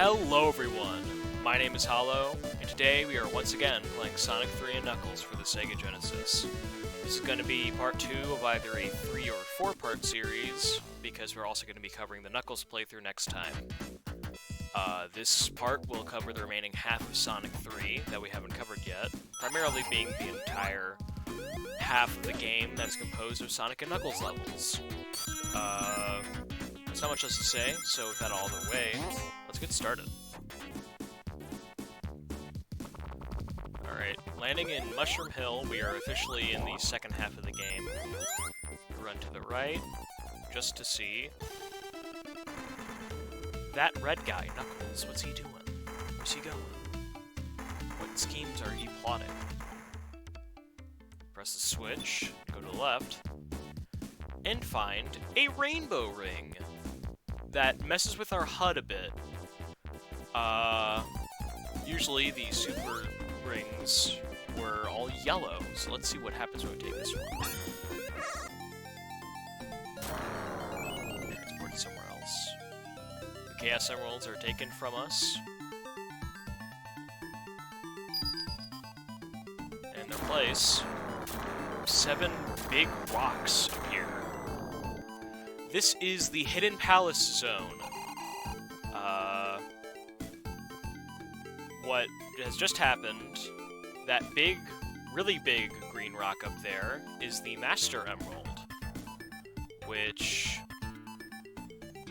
Hello everyone, my name is Hollow, and today we are once again playing Sonic 3 and Knuckles for the Sega Genesis. This is going to be part 2 of either a 3 or 4 part series, because we're also going to be covering the Knuckles playthrough next time. This part will cover the remaining half of Sonic 3 that we haven't covered yet, primarily being the entire half of the game that's composed of Sonic and Knuckles levels. There's not much else to say, so with that all the way, let's get started. Alright, landing in Mushroom Hill, we are officially in the second half of the game. Run to the right, just to see. That red guy, Knuckles, what's he doing? Where's he going? What schemes are he plotting? Press the switch, go to the left, and find a rainbow ring that messes with our HUD a bit. Usually the super rings were all yellow, so let's see what happens when we take this one. Transport somewhere else. The Chaos Emeralds are taken from us. And in their place, 7 big rocks appear. This is the Hidden Palace Zone. What has just happened, that big, really big green rock up there is the Master Emerald, which,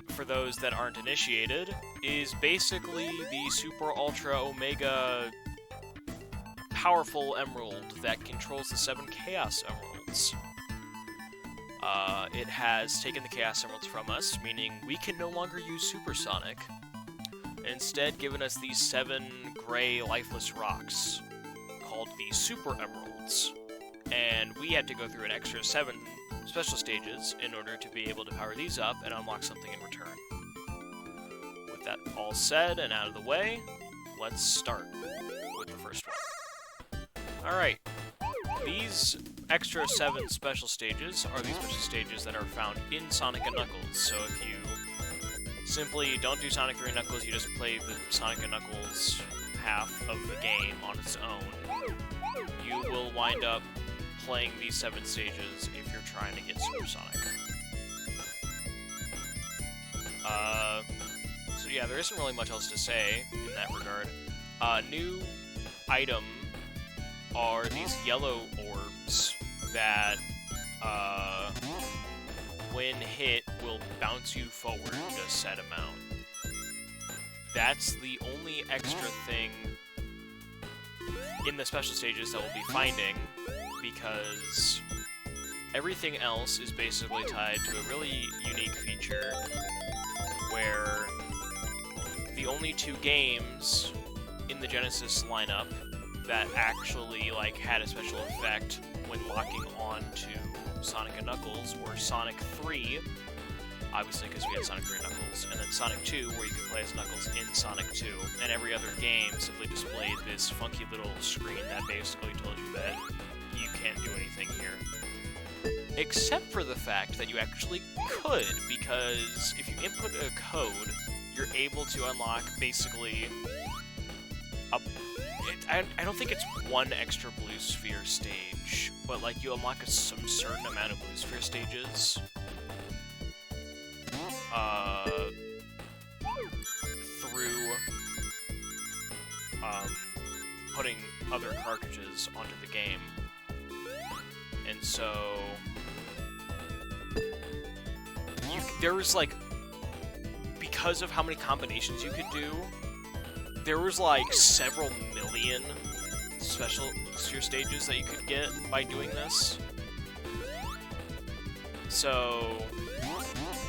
for those that aren't initiated, is basically the Super Ultra Omega powerful emerald that controls the 7 Chaos Emeralds. It has taken the Chaos Emeralds from us, meaning we can no longer use Supersonic, and instead given us these 7 gray, lifeless rocks called the Super Emeralds. And we had to go through an extra 7 special stages in order to be able to power these up and unlock something in return. With that all said and out of the way, let's start with the first one. Alright. These extra 7 special stages are the special stages that are found in Sonic and Knuckles, so if you simply don't do Sonic 3 and Knuckles, you just play the Sonic and Knuckles half of the game on its own, you will wind up playing these 7 stages if you're trying to get Supersonic. So yeah, there isn't really much else to say in that regard. New item are these yellow orbs that, when hit, will bounce you forward a set amount. That's the only extra thing in the special stages that we'll be finding, because everything else is basically tied to a really unique feature where the only 2 games in the Genesis lineup that actually had a special effect when locking on to Sonic and Knuckles were Sonic 3, obviously because we had Sonic 3 and Knuckles, and then Sonic 2, where you could play as Knuckles in Sonic 2, and every other game simply displayed this funky little screen that basically told you that you can't do anything here. Except for the fact that you actually could, because if you input a code, you're able to unlock basically I don't think it's 1 extra blue sphere stage, but you unlock some certain amount of blue sphere stages through putting other cartridges onto the game. And so there was because of how many combinations you could do, there was several million special sphere stages that you could get by doing this. So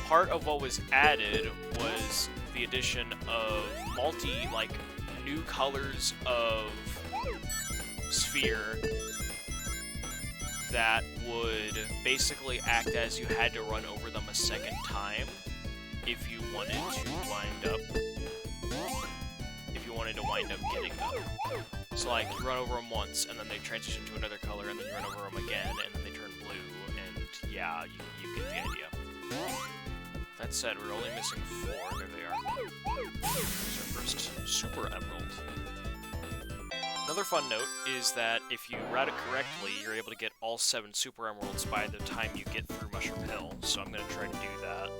part of what was added was the addition of new colors of sphere that would basically act as you had to run over them a second time if you wanted to wind up getting them. So you run over them once, and then they transition to another color, and then you run over them again, and then they turn blue, and yeah, you get the idea. that said, we're only missing 4. There they are. There's our first Super Emerald. Another fun note is that if you route it correctly, you're able to get all 7 Super Emeralds by the time you get through Mushroom Hill, so I'm going to try to do that.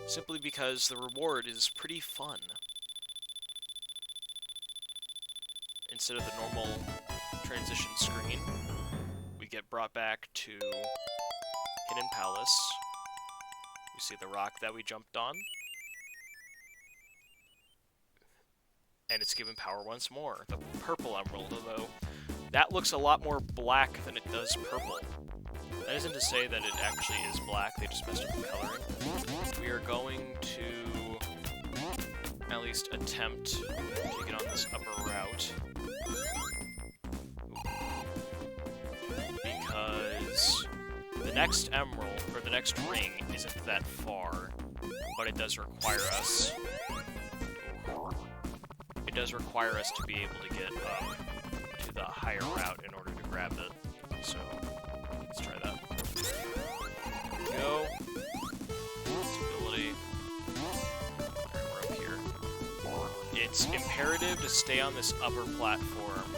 Simply because the reward is pretty fun. Instead of the normal transition screen, we get brought back to Hidden Palace. We see the rock that we jumped on. And it's given power once more. The purple emerald, although that looks a lot more black than it does purple. That isn't to say that it actually is black, they just messed up the coloring. We are going to at least attempt to get on this upper route. Because the next emerald, or the next ring, isn't that far, but it does require us... It does require us to be able to get up to the higher route in order to grab it. So, let's try that. Go. Stability. Alright, we're up here. It's imperative to stay on this upper platform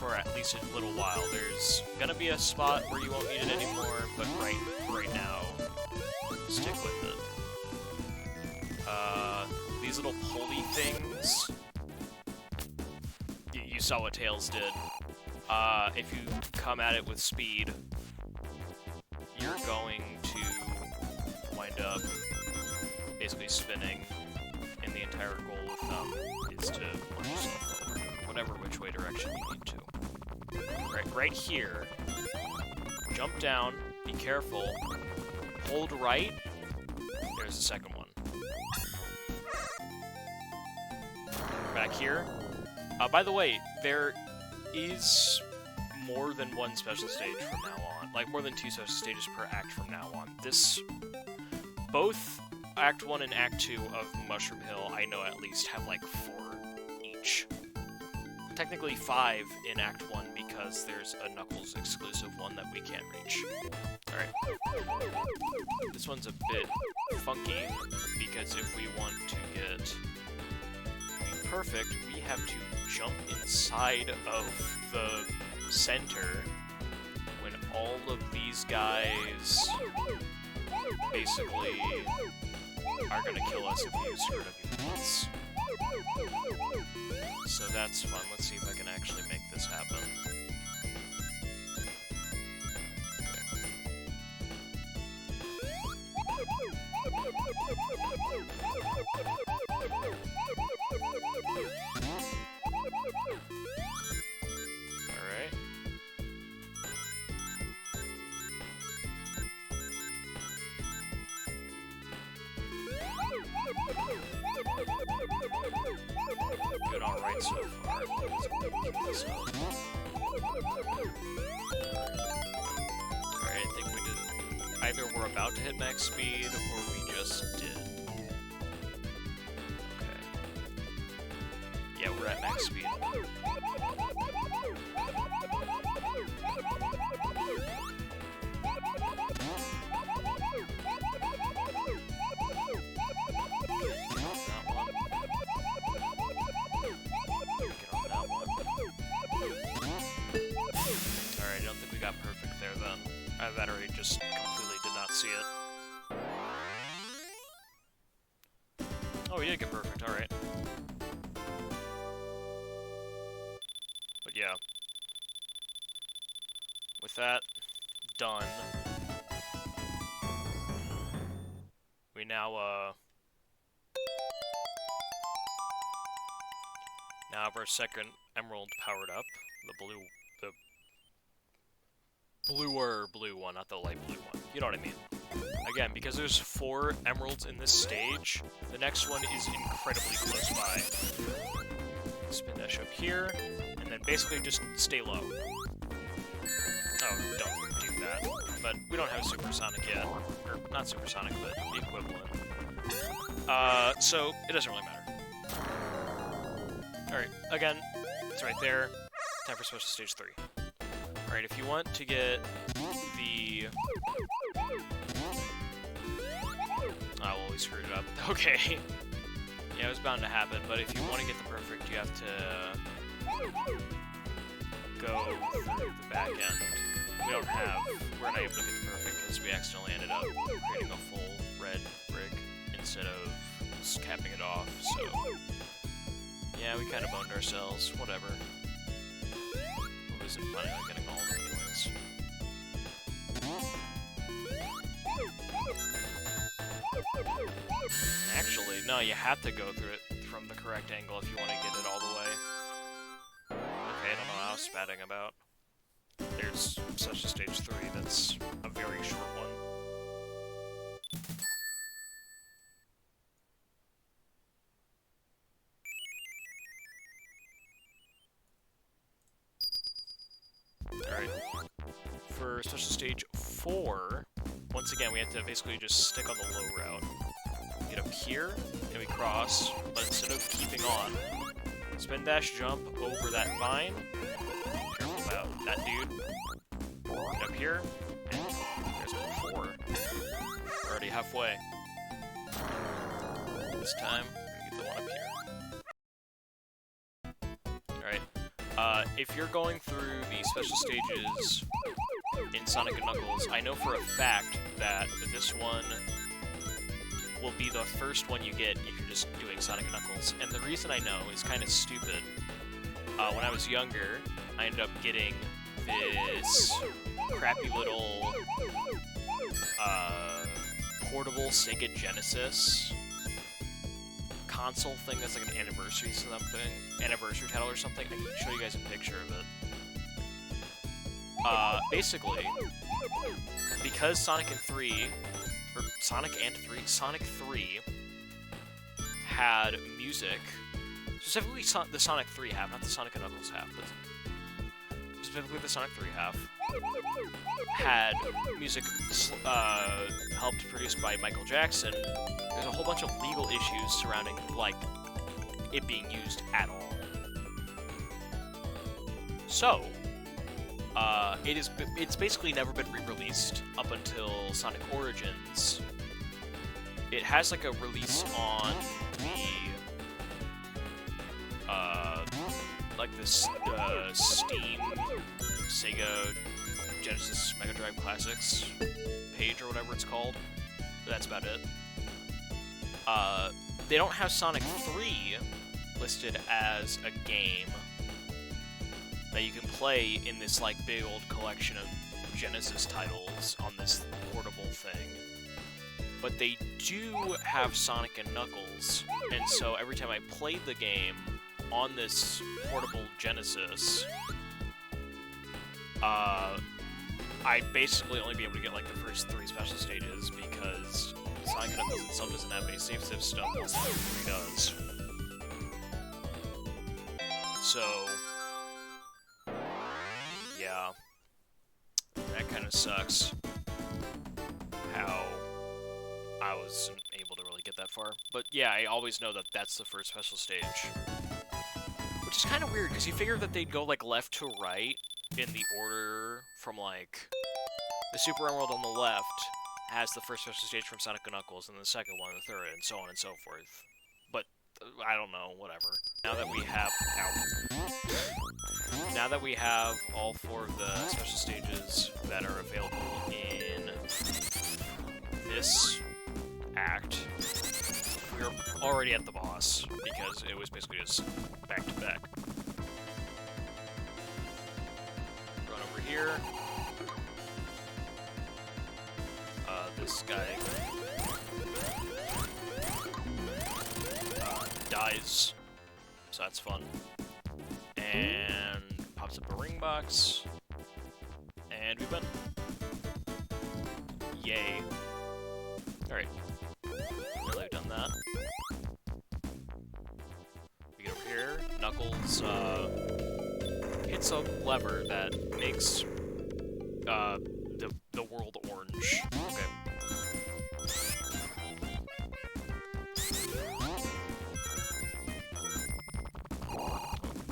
for at least a little while. There's gonna be a spot where you won't need it anymore, but right now, stick with it. These little pulley things, you saw what Tails did. If you come at it with speed, you're going to wind up basically spinning, and the entire goal with them is to launch yourself forward, whatever which way direction you need to. Right here, jump down, be careful, hold right, there's the second one. Back here. By the way, there is more than one special stage from now on. Like, more than 2 special stages per act from now on. Both Act 1 and Act 2 of Mushroom Hill, I know at least, have like 4 each. Technically 5 in Act 1 because there's a Knuckles exclusive one that we can't reach. Alright. This one's a bit funky because if we want to get perfect, we have to jump inside of the center when all of these guys basically are gonna kill us if we use Skirt of Units. So that's fun. Let's see if I can actually make this happen. Alright. Doing alright so far. Keep this up. Alright, I think we did. Either we're about to hit max speed, or we just did. Okay. Yeah, we're at max speed. Alright, I don't think we got perfect there then. That already just completely did not see it. Oh, we did get perfect, alright. But yeah. With that done, we now have our second emerald powered up. The bluer blue one, not the light blue one. You know what I mean. Again, because there's 4 emeralds in this stage, the next one is incredibly close by. Spin dash up here, and then basically just stay low. Oh, don't do that. But we don't have supersonic yet. Or, not supersonic, but the equivalent. So, it doesn't really matter. Alright, again, it's right there. Time for special stage 3. Alright, if you want to get the... well, we totally screwed it up. Okay. Yeah, it was bound to happen, but if you want to get the perfect, you have to go through the back end. We're not able to get the perfect because we accidentally ended up creating a full red brick instead of just capping it off, so... Yeah, we kind of boned ourselves, whatever. I wasn't planning on getting all of them anyways. Actually, no, you have to go through it from the correct angle if you want to get it all the way. Okay, I don't know what I was spatting about. There's such a stage 3 that's a very short one. Alright. For special stage 4, once again, we have to basically just stick on the low route. Get up here, and we cross, but instead of keeping on, spin dash jump over that vine. Careful about that dude. Get up here, and there's more 4. We're already halfway. This time, we're gonna get the one up here. Alright. If you're going through the special stages in Sonic & Knuckles, I know for a fact that this one will be the first one you get if you're just doing Sonic & Knuckles. And the reason I know is kind of stupid. When I was younger, I ended up getting this crappy little portable Sega Genesis console thing that's like an anniversary title or something. I can show you guys a picture of it. Basically, because Sonic 3 had music, specifically the Sonic 3 half, not the Sonic & Knuckles half, but specifically the Sonic 3 half, had music helped produced by Michael Jackson. There's a whole bunch of legal issues surrounding, like, it being used at all. So, it's basically never been re-released up until Sonic Origins. It has like a release on the Steam Sega Genesis Mega Drive Classics page or whatever it's called. But that's about it. They don't have Sonic 3 listed as a game that you can play in this like big old collection of Genesis titles on this portable thing. But they do have Sonic & Knuckles, and so every time I played the game on this portable Genesis, I'd basically only be able to get like the first 3 special stages because Sonic & Knuckles itself doesn't have any save stuff that Sonic 3 does. So, yeah, that kind of sucks. How I wasn't able to really get that far. But yeah, I always know that that's the first special stage. Which is kind of weird, because you figure that they'd go, like, left to right in the order from, like... The Super Emerald on the left has the first special stage from Sonic & Knuckles, and the second one, the third, and so on and so forth. But, I don't know, whatever. Now that we have... Now that we have all 4 of the special stages that are available in this act, we're already at the boss, because it was basically just back-to-back. Run over here. This guy dies, so that's fun. And pops up a ring box, and we win. Yay. Alright. Now that we've done that, we get over here. Knuckles hits a lever that makes the world orange. Okay.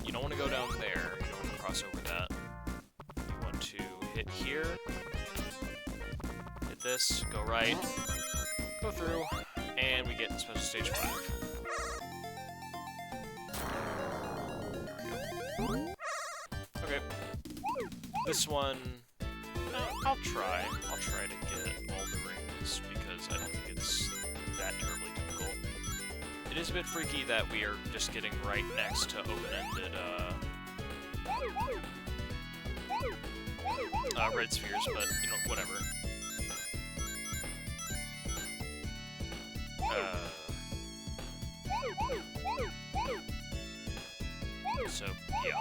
You don't want to go down there. You don't want to cross over that. You want to hit here. Hit this. Go right. Go through. And stage 5. Okay. This one, I'll try. I'll try to get all the rings, because I don't think it's that terribly difficult. It is a bit freaky that we are just getting right next to open-ended, red spheres, but, you know, whatever. So, yeah.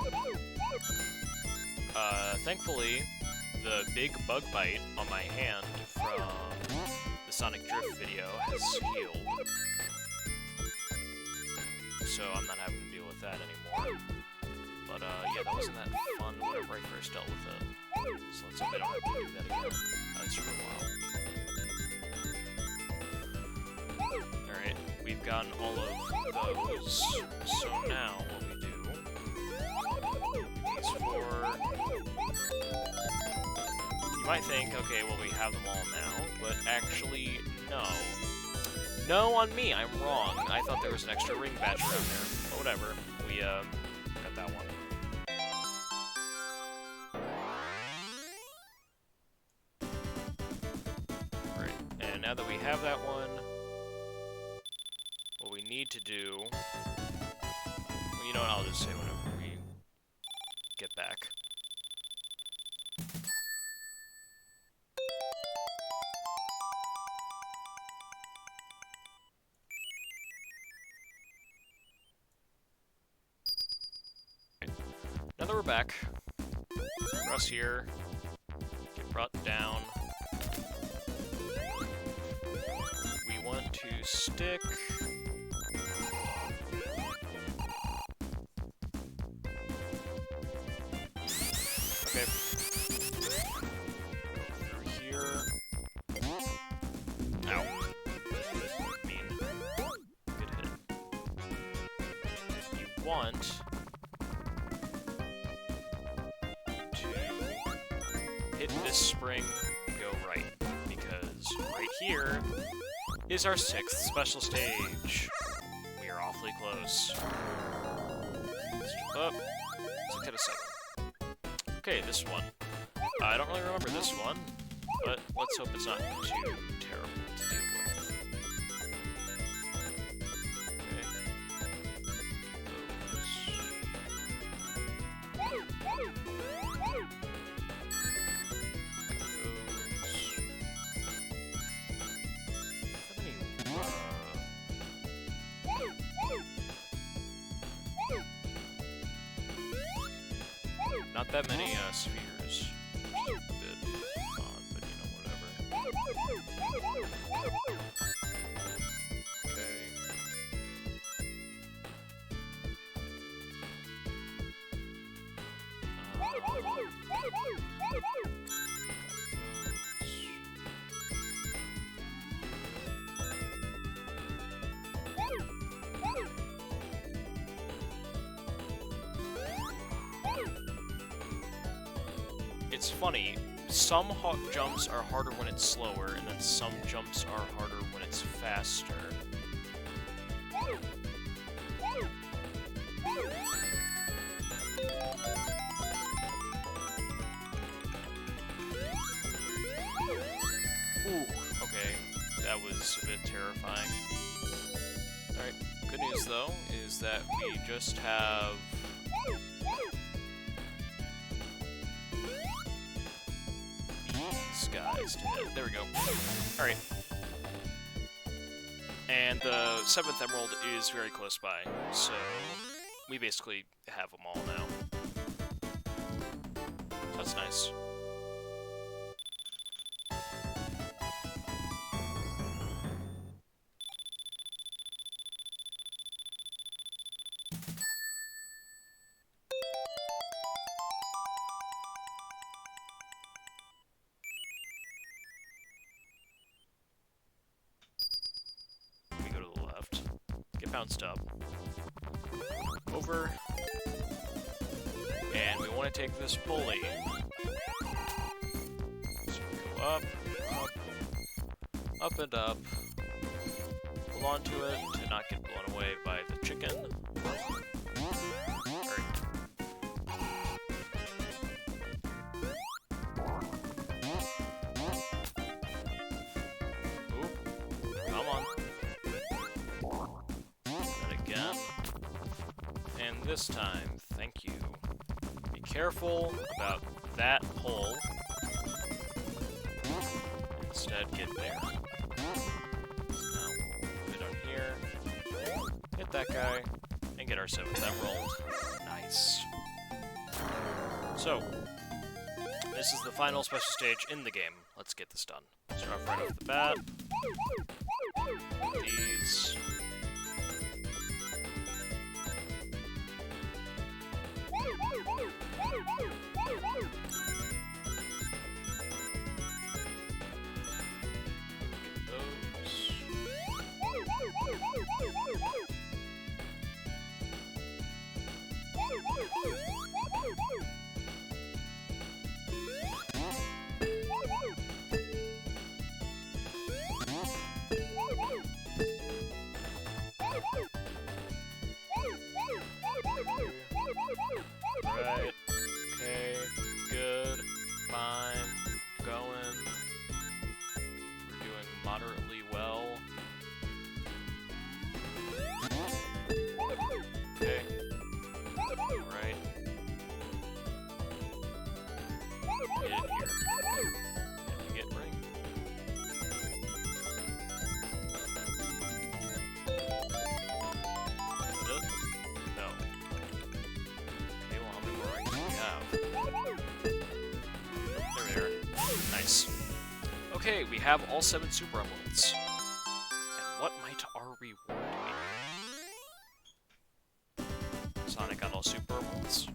Thankfully, the big bug bite on my hand from the Sonic Drift video has healed. So I'm not having to deal with that anymore. But, yeah, that wasn't that fun whenever I first dealt with it. So let's hope I don't have to do that again. That's for a while. Alright, we've gotten all of those. So now, what we do... These 4... You might think, okay, well, we have them all now, but actually, no. No on me, I'm wrong. I thought there was an extra ring batch around there. But whatever, we, got that one. Right, and now that we have that one, what we need to do... Well, you know what, I'll just say whenever we get back. Now that we're back, Russ here, get brought down. We want to stick... Okay. Through here. Ow. Mean. Good hit. You want... hit this spring, go right, because right here is our 6th special stage. We are awfully close. Let's jump up. 6 out of 7. Okay, this one. I don't really remember this one, but let's hope it's not too terrible to deal with. Not that many spheres, which is a bit odd, but you know, whatever. Okay. It's funny, some jumps are harder when it's slower, and then some jumps are harder when it's faster. Ooh, okay, that was a bit terrifying. Alright, good news though, is that we just have... guys to hit. There we go. Alright. And the 7th emerald is very close by, so we basically have them all now. That's nice. Bounced up. Over. And we want to take this pulley. So we go up, up, up and up. Hold on to it to not get blown away by the chicken. Come on. And again. And this time, thank you. Be careful about that hole. Instead, get there. So now we'll put it on here. Hit that guy. And get our 7th emerald. Nice. So, this is the final special stage in the game. Let's get this done. Start off right off the bat. These. Right. Okay. Good. Fine. Going. We're doing moderately well. Okay. Alright. Get in here. And you get ring. No. Okay, well, how many more rings do we have? There. Nice. Okay, we have all 7 super emeralds. And what might our reward be? Sonic got all super emeralds.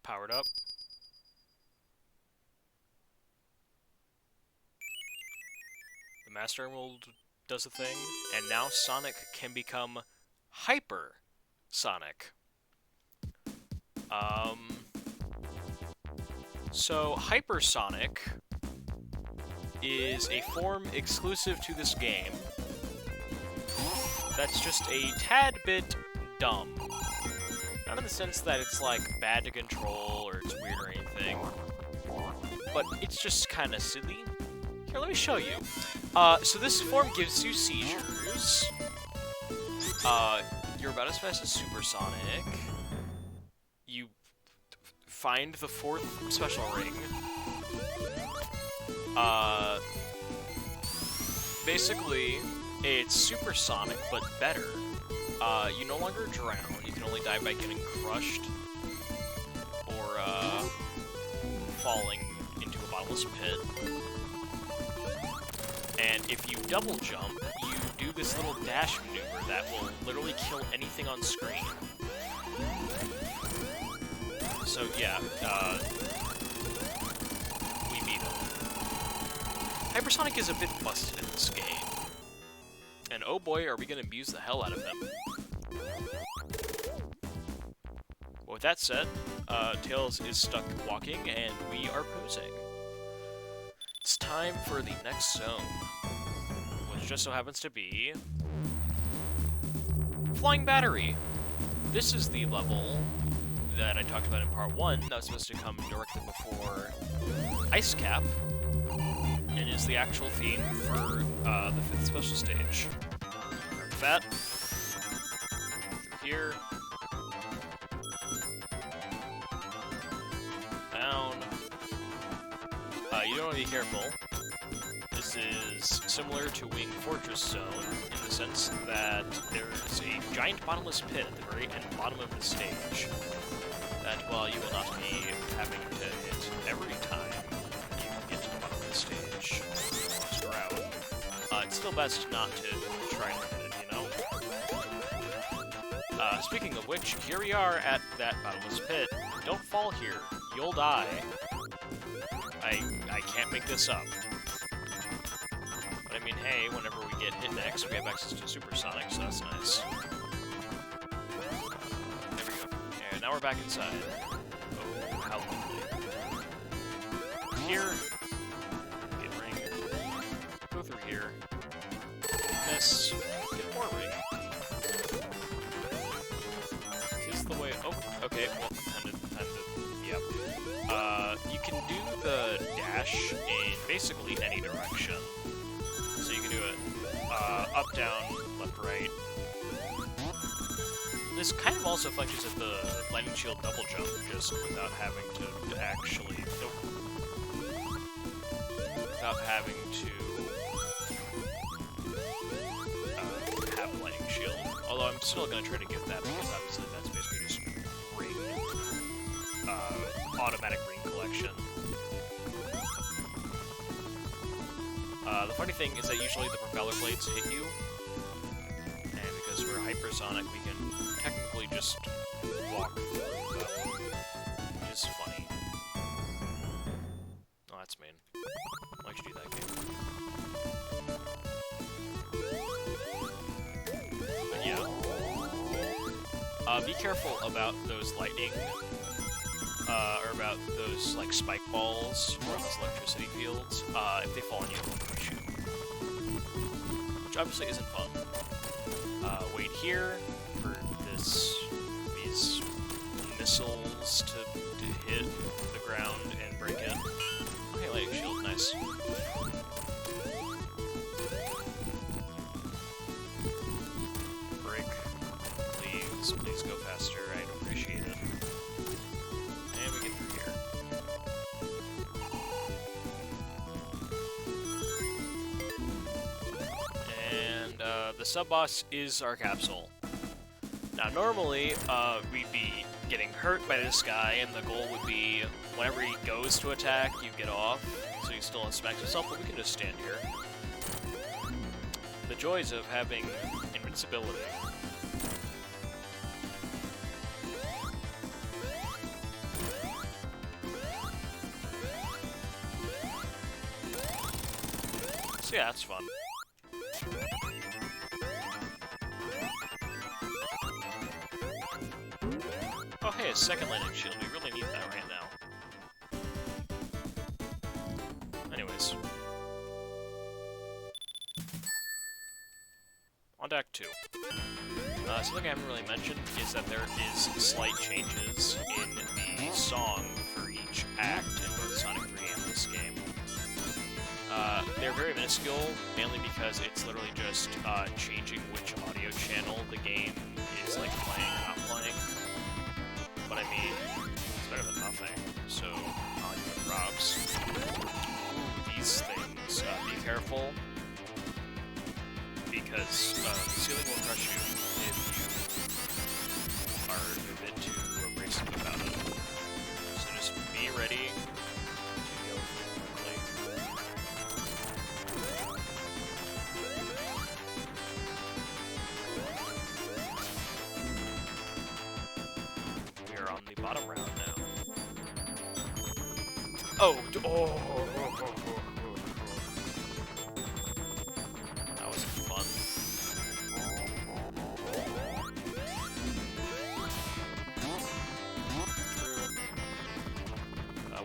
Powered up. The Master Emerald does a thing, and now Sonic can become Hyper Sonic. So Hyper Sonic is a form exclusive to this game that's just a tad bit dumb. Not in the sense that it's, like, bad to control or it's weird or anything, but it's just kind of silly. Here, let me show you. So this form gives you seizures. You're about as fast as Supersonic. You find the 4th special ring. Basically, it's Supersonic, but better. You no longer drown. You can only die by getting crushed or falling into a bottomless pit. And if you double jump, you do this little dash maneuver that will literally kill anything on screen. So yeah, we beat him. Hypersonic is a bit busted in this game. And oh boy, are we gonna abuse the hell out of him. Well, with that said, Tails is stuck walking, and we are posing. It's time for the next zone, which just so happens to be Flying Battery. This is the level that I talked about in part 1 that was supposed to come directly before Ice Cap, and is the actual theme for the 5th special stage. Grab that. Through here. Down. You don't want to be careful. This is similar to Wing Fortress Zone in the sense that there's a giant bottomless pit at the very end bottom of the stage that, well, you will not be having to hit every time you get to the bottom of the stage. Lost route. It's still best not to try to hit it, you know? Speaking of which, here we are at that bottomless pit. Don't fall here. You'll die. I can't make this up. But I mean, hey, whenever we get hit next, we have access to supersonic, so that's nice. There we go. And now we're back inside. Oh, how lovely. Here. Get ring. Go through here. Miss. Get more ring. Tis the way. Oh, okay. Well, time to. Yep. You can do the dash in basically any direction. So you can do it up, down, left, right. This kind of also functions as the lightning shield double jump, just without having to actually. Nope. Without having to have a lightning shield. Although I'm still going to try to get that because obviously that's basically just ring. Automatic ring collection. The funny thing is that usually the propeller blades hit you, and because we're hypersonic, we can technically just walk through them, which is funny. Oh, that's mean. Why'd you do that, game? But yeah. Be careful about those lightning, or about those, like, spike balls, or those electricity fields. If they fall on you, they'll push you. Which obviously isn't fun. Wait here for these missiles to hit the ground and break it. Okay, lightning shield, nice. Break. Please go faster, I'd appreciate it. And we get through here. And the sub-boss is our capsule. Now normally, we'd be getting hurt by this guy, and the goal would be, whenever he goes to attack, you get off, so he still has smacks himself, but we can just stand here. The joys of having invincibility. So yeah, that's fun. Oh hey, a second lightning shield. We really need that right now. Anyways. On deck 2. Something I haven't really mentioned is that there is slight changes in the song for each act in both Sonic 3 and this game. They're very minuscule, mainly because it's literally just changing which audio channel the game is like playing or not playing. But I mean, it's better than nothing, so I'll give it props. These things, be careful, because the ceiling will crush you if you are a bit too abrasive about it. So just be ready to go quickly. We are on the bottom round now. Oh! That was fun.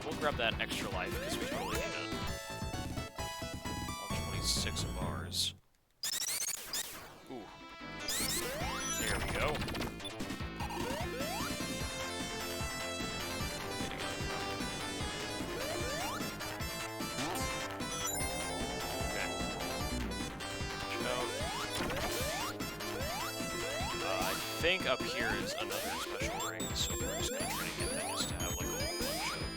We'll grab that extra life because we totally need it. All 26 bars. Ooh. There we go. I think up here is another special ring, so we're just gonna try to get that just to have like a whole bunch of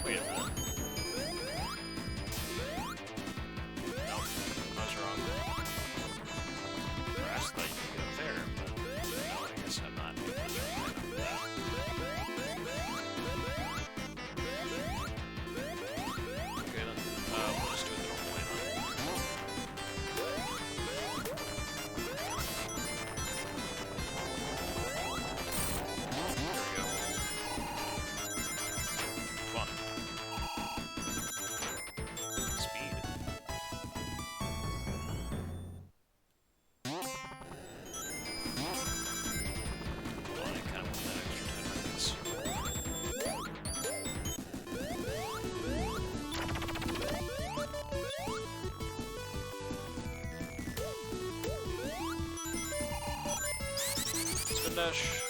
Wait a minute. No, I was wrong. I thought you could get up there, but no, I guess I'm not. Okay then, we'll just do it the normal way then. Spin dash.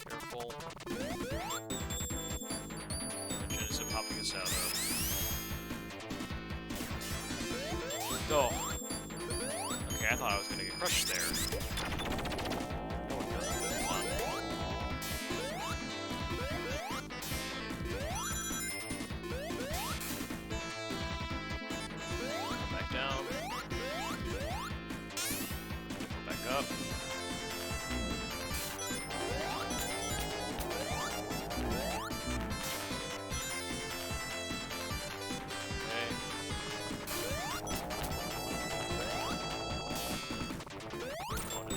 Careful. Which end is it popping us out of? Oh. Okay, I thought I was gonna get crushed there.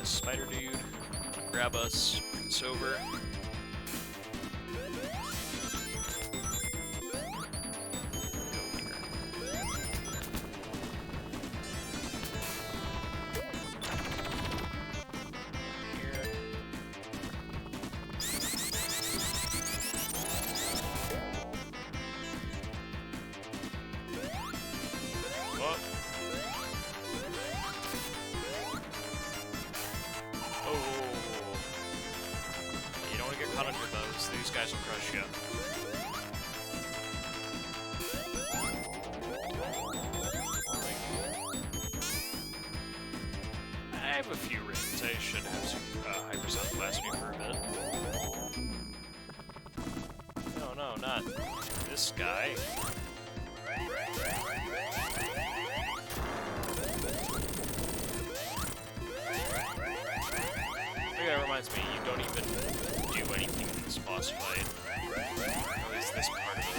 Spider dude, grab us, it's over. These guys will crush you. I have a few rings. I should have some hypersonic last me for a bit. No, not this guy. That reminds me, you don't even do anything in this boss fight. At least this part of it.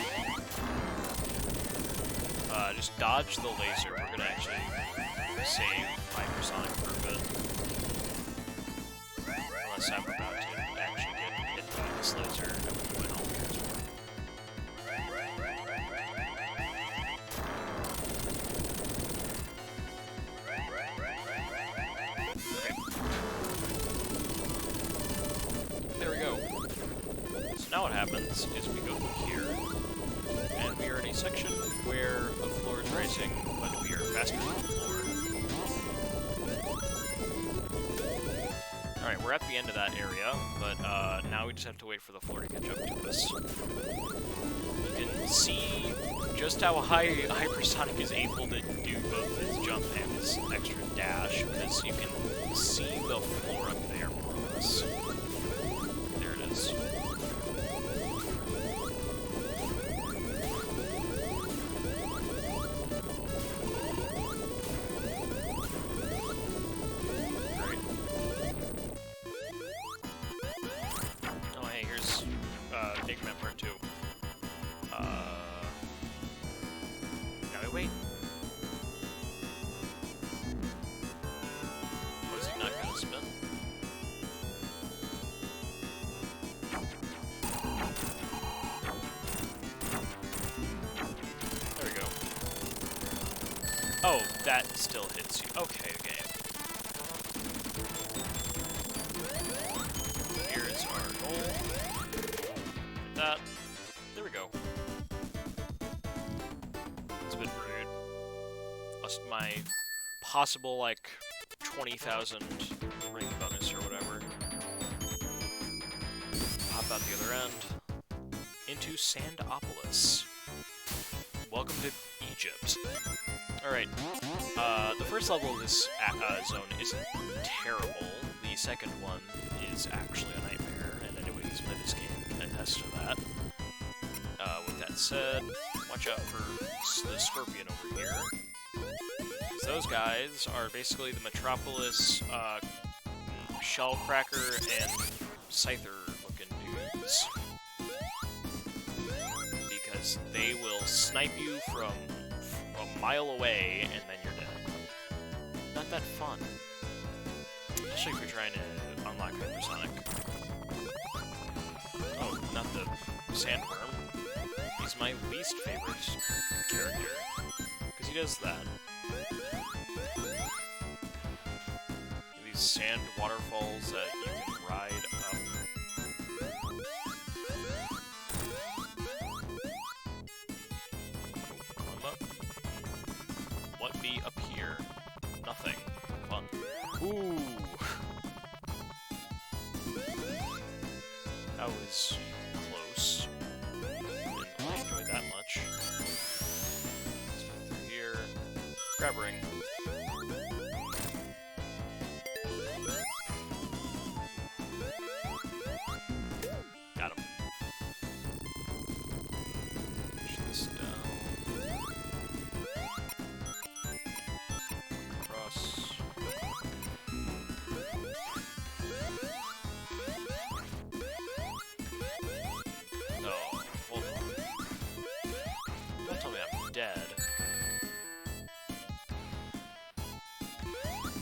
Just dodge the laser. We're gonna actually save hypersonic for a bit. Unless I'm about to actually get hit by this laser, I would do it all here as well. There we go. So now what happens is we go through here, and we are in a section where the floor is racing, but we are faster than the floor. Alright, we're at the end of that area, but now we just have to wait for the floor to catch up to us. You can see just how high Hypersonic is able to do both his jump and his extra dash, because you can see the floor up there for us. There it is. Wait. Was he not gonna spin? There we go. Oh, that still hits you. Okay, game. Here's our goal. Like that. There we go. It's a bit rude. My possible, like, 20,000 ring bonus or whatever. Hop out the other end. Into Sandopolis. Welcome to Egypt. Alright. The first level of this zone isn't terrible. The second one is actually a nightmare, and anyone who's played this game can attest to that. With that said, watch out for the scorpion over here. Those guys are basically the Metropolis Shellcracker and Scyther-looking dudes. Because they will snipe you from a mile away, and then you're dead. Not that fun. Especially if you're trying to unlock Hypersonic. Oh, not the Sandworm. He's my least favorite character. Because he does that. These sand waterfalls that you can ride up. be up here? Nothing. Fun. Ooh! That was close. Didn't really enjoy that much. Spin through here. Grab ring. Got him. Push this down. Cross. Oh, hold on. Don't tell me I'm dead.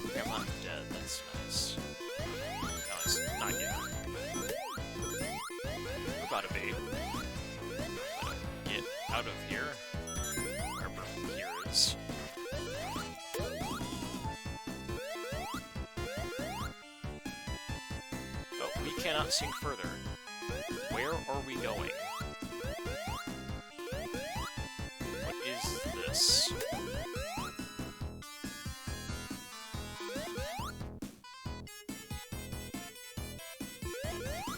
Okay, I'm not dead. That's nice. No, it's not yet. We're about to be. Get out of here. Wherever here is. Oh, we cannot sink further. Where are we going? What is this?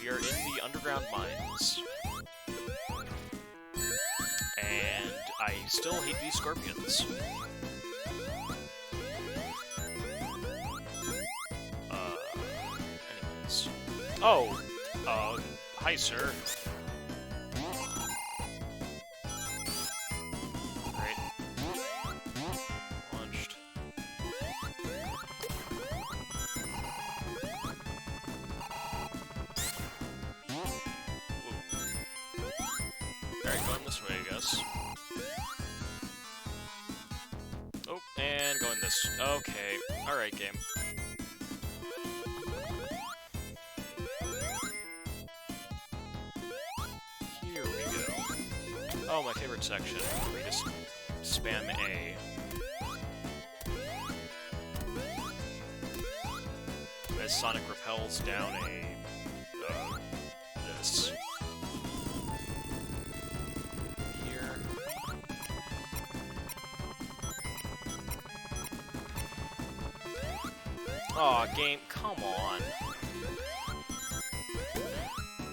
We are in the underground mines. And I still hate these scorpions. Anyways. Oh! Hi, sir. Great. Launched. Alright, going this way, I guess. Oh, and going this. Okay. Alright, game. Here we go. Oh, my favorite section. We just spam A. As Sonic repels down this. Here. Aw, game, come on.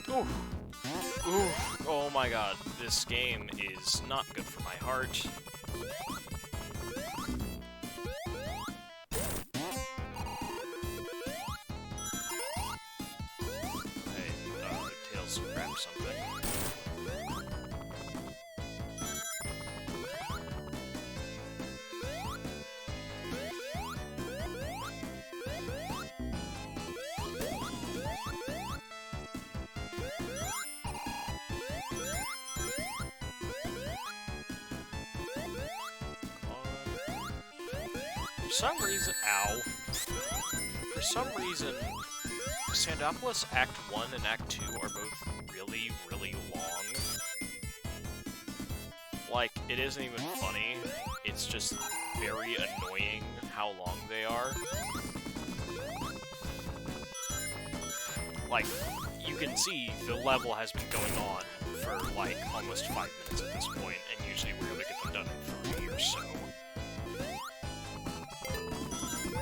Ooh. Ooh. Oh my god, this game is not good for my heart. Tails grab something. For some reason, ow. For some reason, Sandopolis Act 1 and Act 2 are both really, really long. Like, it isn't even funny, it's just very annoying how long they are. Like, you can see the level has been going on for, like, almost 5 minutes at this point, and usually we're able to get them done in 3 or so.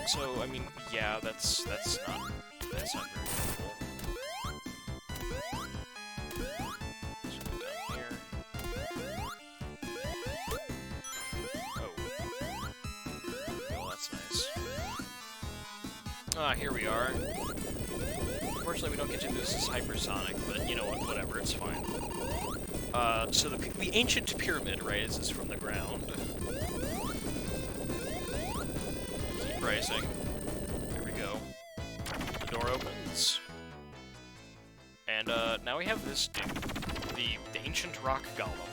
So, I mean, yeah, that's not very helpful. Let's go down here. Oh. Well, that's nice. Ah, here we are. Unfortunately, we don't get to do this as hypersonic, but you know what, whatever, it's fine. So the ancient pyramid rises from the ground. Keep rising. There we go. The door opens. And, now we have this dude. The ancient rock golem.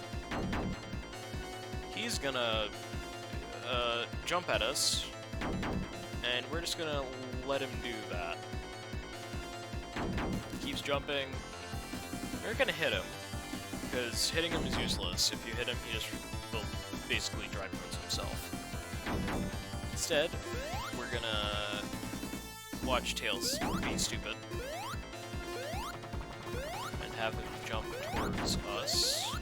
He's gonna, jump at us. And we're just gonna let him do that. Keeps jumping. We're gonna hit him. Because hitting him is useless. If you hit him, he just will basically drive ruins himself. Instead, we're gonna watch Tails be stupid. And have him jump towards us.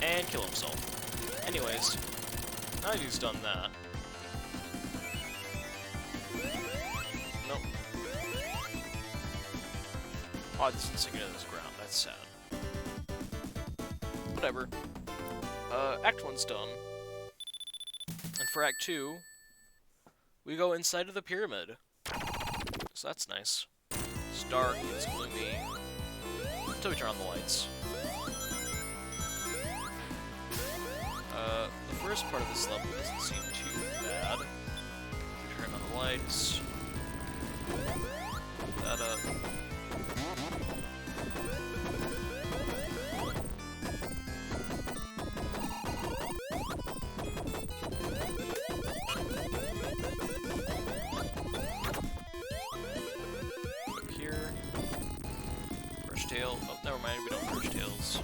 And kill himself. Anyways, now that he's done that... Nope. Oh, it's sinking into this ground. That's sad. Whatever. Act 1's done. And for Act 2, we go inside of the pyramid. So that's nice. It's dark, it's gloomy. Until we turn on the lights. The first part of this level doesn't seem too bad. Turn on the lights. Put that up. Up here. Brush tail. Oh, never mind, we don't brush tails.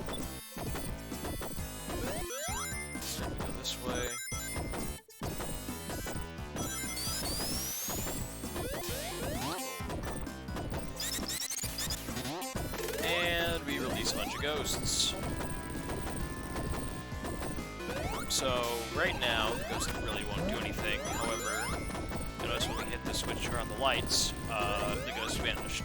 So we go this way. And we release a bunch of ghosts. So, right now, the ghosts really won't do anything. However, notice when we hit the switch around the lights, the ghost vanished.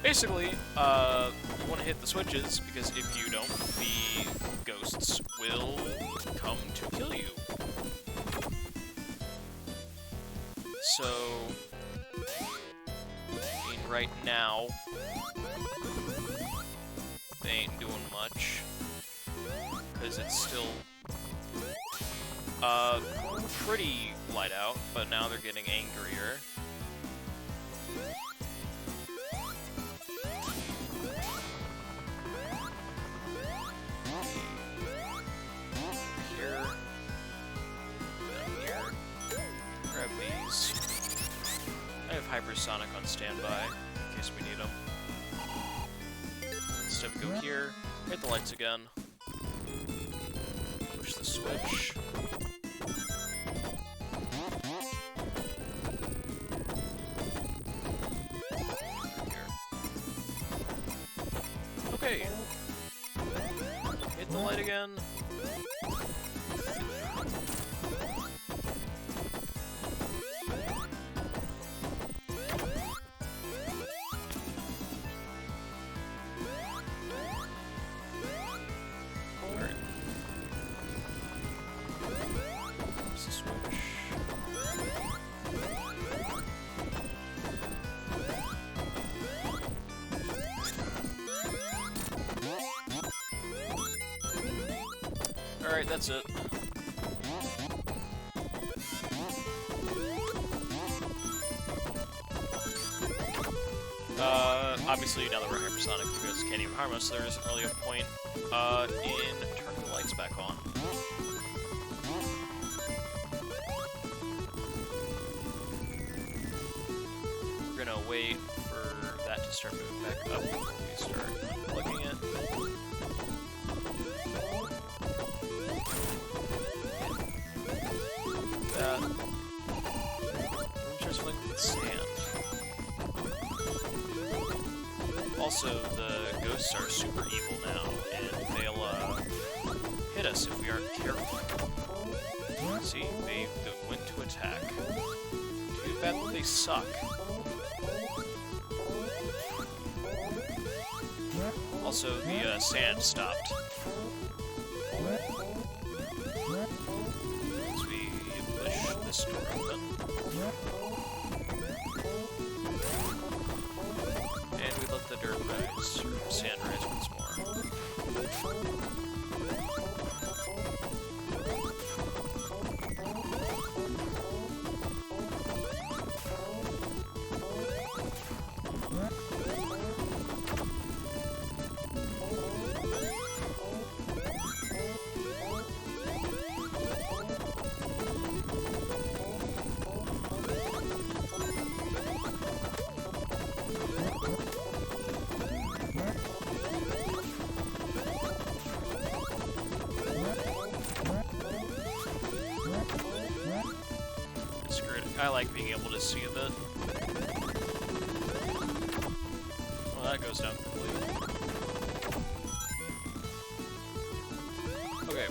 Basically, you want to hit the switches, because if you don't, the ghosts will come to kill you. So, I mean, right now, they ain't doing much, because it's still pretty light out, but now they're getting angrier. Here, down here, grab these. I have hypersonic on standby in case we need them. Instead we go here, hit the lights again, push the switch. Okay. Hit the light again. Alright. There's the switch. Alright, that's it. Obviously, now that we're hypersonic, the ghosts can't even harm us, there isn't really a point in turning the lights back on. We're gonna wait for that to start moving back up before we start unplugging it. Interesting with sand. Also, the ghosts are super evil now, and they'll hit us if we aren't careful. See, they went to attack. Too bad that they suck. Also, the sand stopped. As we push this door open. And we let the dirt rise, or sand rise once more. I like being able to see a bit. Well, that goes down completely. Okay.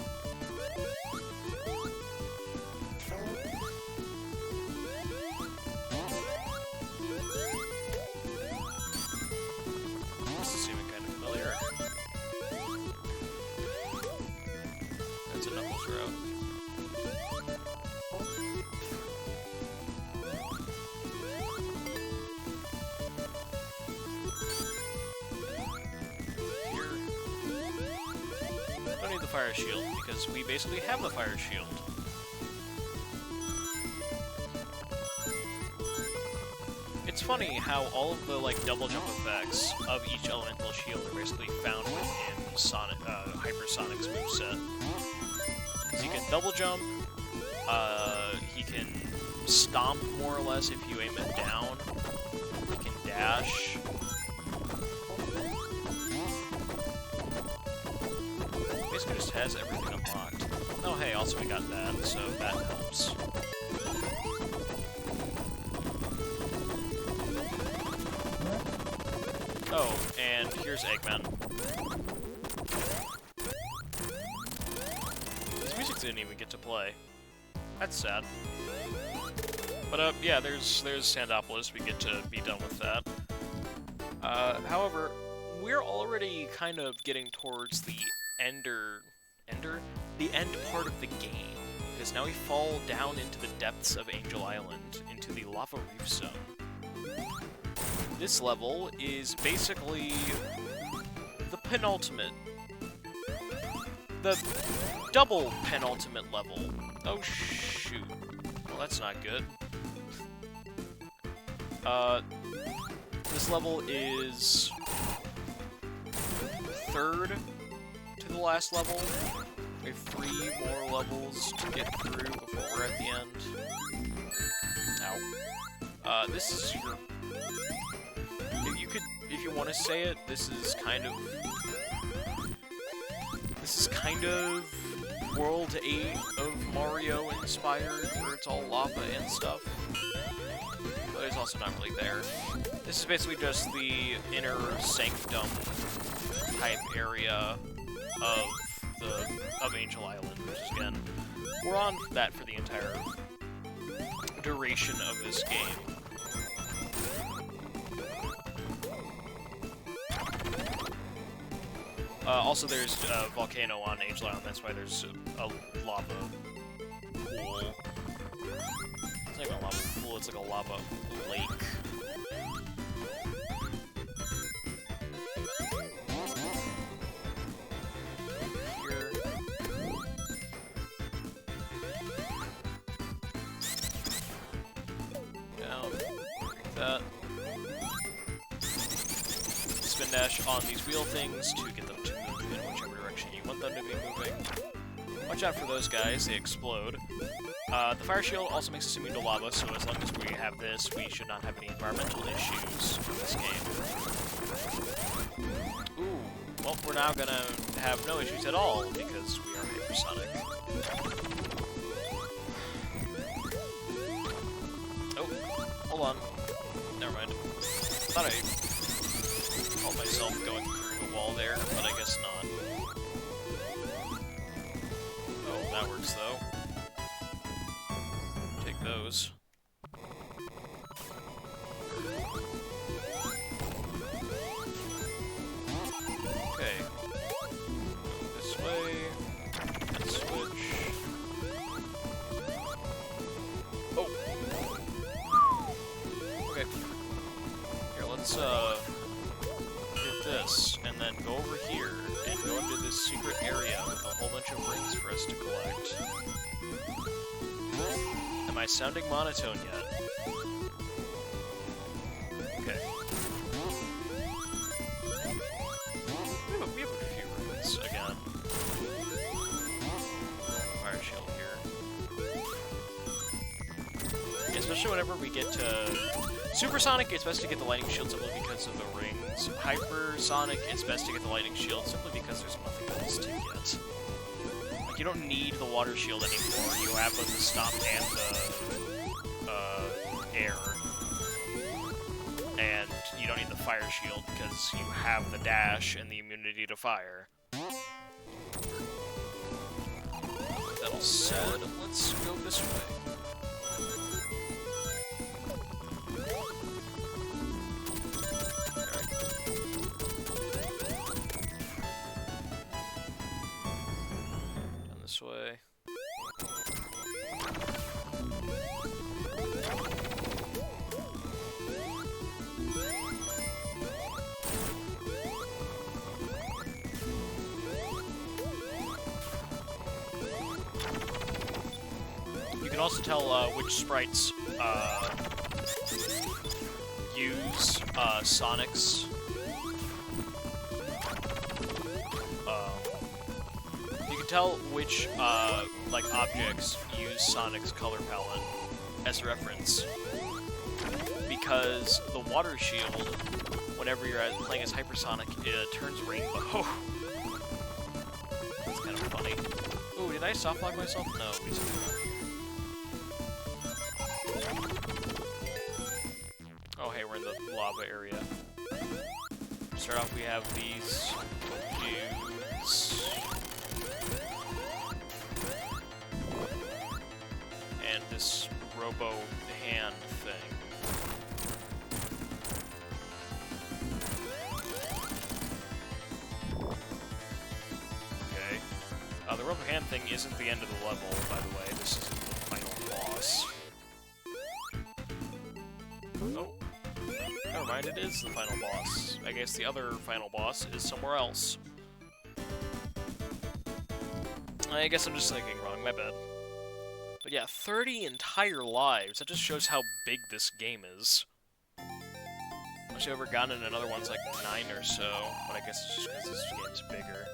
fire shield, because we basically have the fire shield. It's funny how all of the, like, double jump effects of each elemental shield are basically found within Sonic, Hypersonic's moveset. So you can double jump, he can stomp more or less if you aim it down, he can dash. Basically just has everything unlocked. Oh hey, also we got that, so that helps. Oh, and here's Eggman. His music didn't even get to play. That's sad. But yeah, there's Sandopolis. We get to be done with that. However, we're already kind of getting towards the the end part of the game, because now we fall down into the depths of Angel Island, into the Lava Reef Zone. This level is basically the penultimate, the double penultimate level. Oh shoot. Well, that's not good. This level is third to the last level. We have 3 more levels to get through before we're at the end. Ow. This is your... If you want to say it, this is kind of World 8 of Mario inspired, where it's all lava and stuff. But it's also not really there. This is basically just the inner sanctum type area of Angel Island, which is, again, we're on that for the entire duration of this game. Also, there's a volcano on Angel Island, that's why there's a lava pool. It's not like a lava pool, it's like a lava lake. Here. Down. Like that. Spin dash on these wheel things to get them to move in whichever direction you want them to be moving. Watch out for those guys, they explode. The fire shield also makes us immune to lava, so as long as we have this, we should not have any environmental issues in this game. Ooh, well, we're now gonna have no issues at all, because we are hypersonic. Oh, hold on. Never mind. Thought I caught myself going through the wall there, but I guess not. Oh, that works though. Take those. Okay. Go this way. And switch. Oh! Okay. Here, let's, hit this, and then go over here, and go into this secret area with a whole bunch of rings for us to collect. Am I sounding monotone yet? Okay. We have a few rings again. Fire shield here. Especially whenever we get to Supersonic, it's best to get the lightning shield simply because of the rings. Hypersonic, it's best to get the lightning shield simply because there's nothing else to get. Like, you don't need the water shield anymore. You have both the stomp and the air. And you don't need the fire shield because you have the dash and the immunity to fire. With that all said, let's go this way. Way. can also tell which sprites use Sonic's. You can tell which like objects use Sonic's color palette as a reference, because the water shield, whenever you're playing as Hypersonic, it turns rainbow. That's kind of funny. Ooh, did I soft lock myself? No. Oh, hey, we're in the lava area. To start off, we have these dudes. And this robo hand thing. Okay. The rubber hand thing isn't the end of the level, by the way. This is the final boss. Oh. Never mind, it is the final boss. I guess the other final boss is somewhere else. I guess I'm just thinking wrong, my bad. But yeah, 30 entire lives. That just shows how big this game is. Wish I've ever gotten in another one's like 9 or so, but I guess it's just because this game's bigger.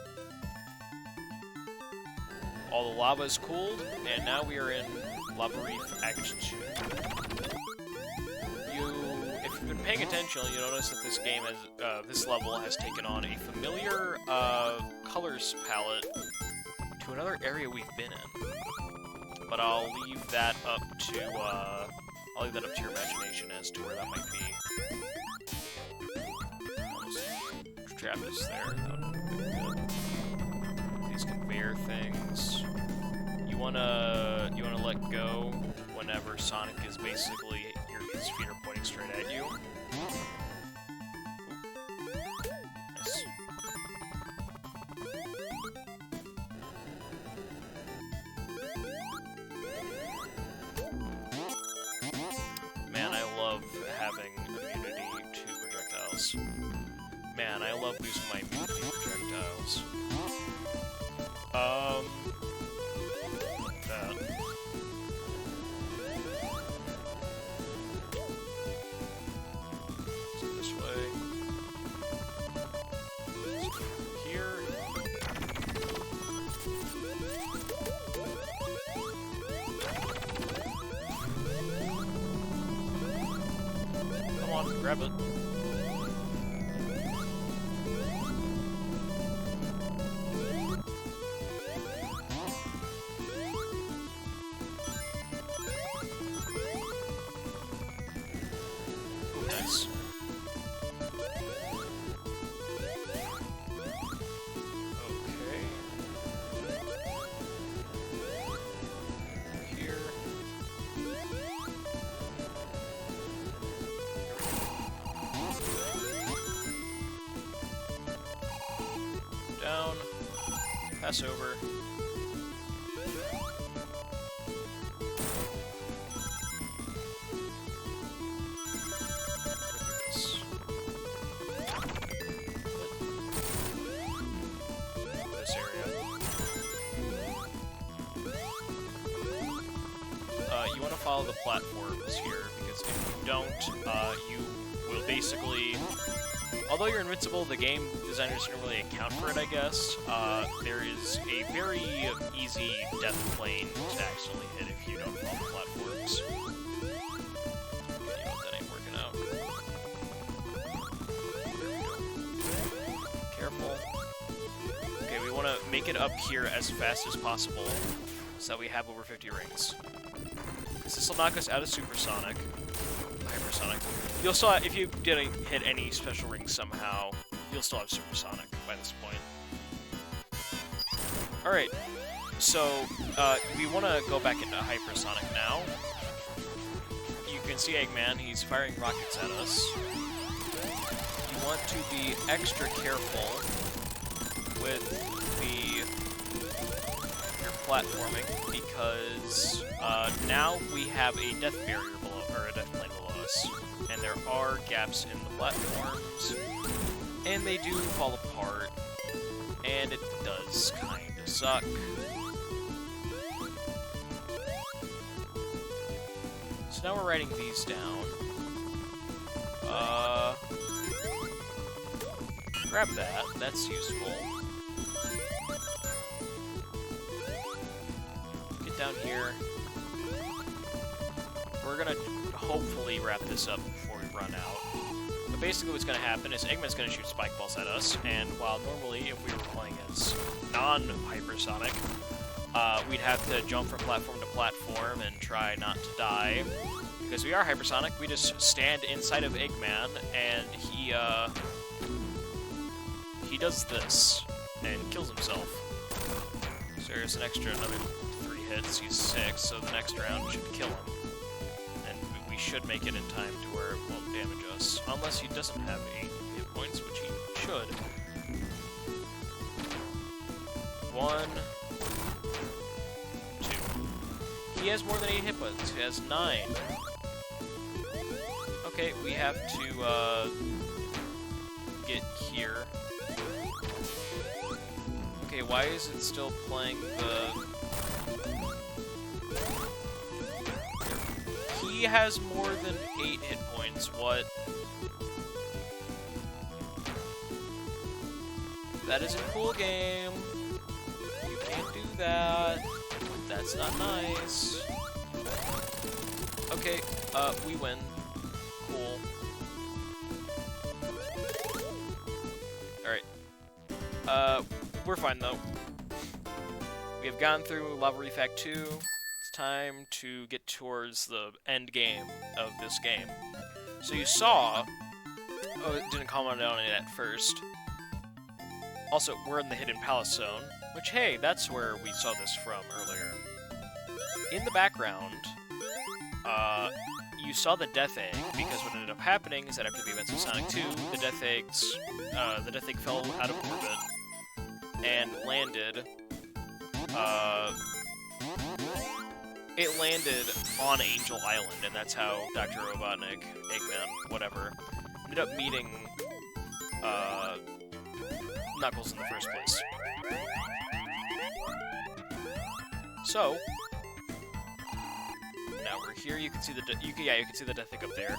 All the lava is cooled, and now we are in Lava Reef Act 2. If you've been paying attention, you notice that this game has, this level has taken on a familiar colors palette to another area we've been in. But I'll leave that up to your imagination as to where that might be. Almost Travis there. That would be good. These conveyor things. You wanna let go whenever Sonic is basically his feet are pointing straight at you. Nice. Man, I love having immunity to projectiles. Man, I love losing my immunity to projectiles. Like that. So this way. Let's go here. Come on, grab it. Nice. Okay. Here. Down. Pass over. You want to follow the platforms here, because if you don't, you will basically... Although you're invincible, the game designers didn't really account for it, I guess. There is a very easy death plane to accidentally hit if you don't follow the platforms. Okay, you know that ain't working out. Careful. Okay, we want to make it up here as fast as possible, so that we have over 50 rings. This will knock us out of Supersonic. Hypersonic. You'll still have, if you didn't hit any special rings somehow, you'll still have Supersonic by this point. Alright, so we want to go back into Hypersonic now. You can see Eggman, he's firing rockets at us. You want to be extra careful with your platforming, because now we have a death barrier below, or a death plane below us, and there are gaps in the platforms, and they do fall apart, and it does kind of suck. so now we're writing these down. Grab that. That's useful. Get down here. We're gonna hopefully wrap this up before we run out. But basically what's gonna happen is Eggman's gonna shoot spike balls at us, and while normally if we were playing as non-hypersonic, we'd have to jump from platform to platform and try not to die. Because we are hypersonic, we just stand inside of Eggman, and he does this, and kills himself. So there's an extra another 3 hits, he's 6, so the next round should kill him. And we should make it in time to where it won't damage us. Unless he doesn't have 8 hit points, which he should. 1, 2. He has more than 8 hit points, he has 9. Okay, we have to, get here. Okay, why is it still playing the... He has more than 8 hit points, what? That is a cool game. You can't do that. That's not nice. Okay, we win. Cool. Alright. We're fine, though. We have gone through Lava Reef Act 2. It's time to get towards the end game of this game. So you saw... Oh, it didn't comment on it at first. Also, we're in the Hidden Palace Zone, which, hey, that's where we saw this from earlier. In the background, you saw the Death Egg, because what ended up happening is that after the events of Sonic 2, the Death Egg fell out of orbit and landed, it landed on Angel Island, and that's how Dr. Robotnik, Eggman, whatever, ended up meeting, Knuckles in the first place. So, now we're here. You can see the you can see the Death Egg up there.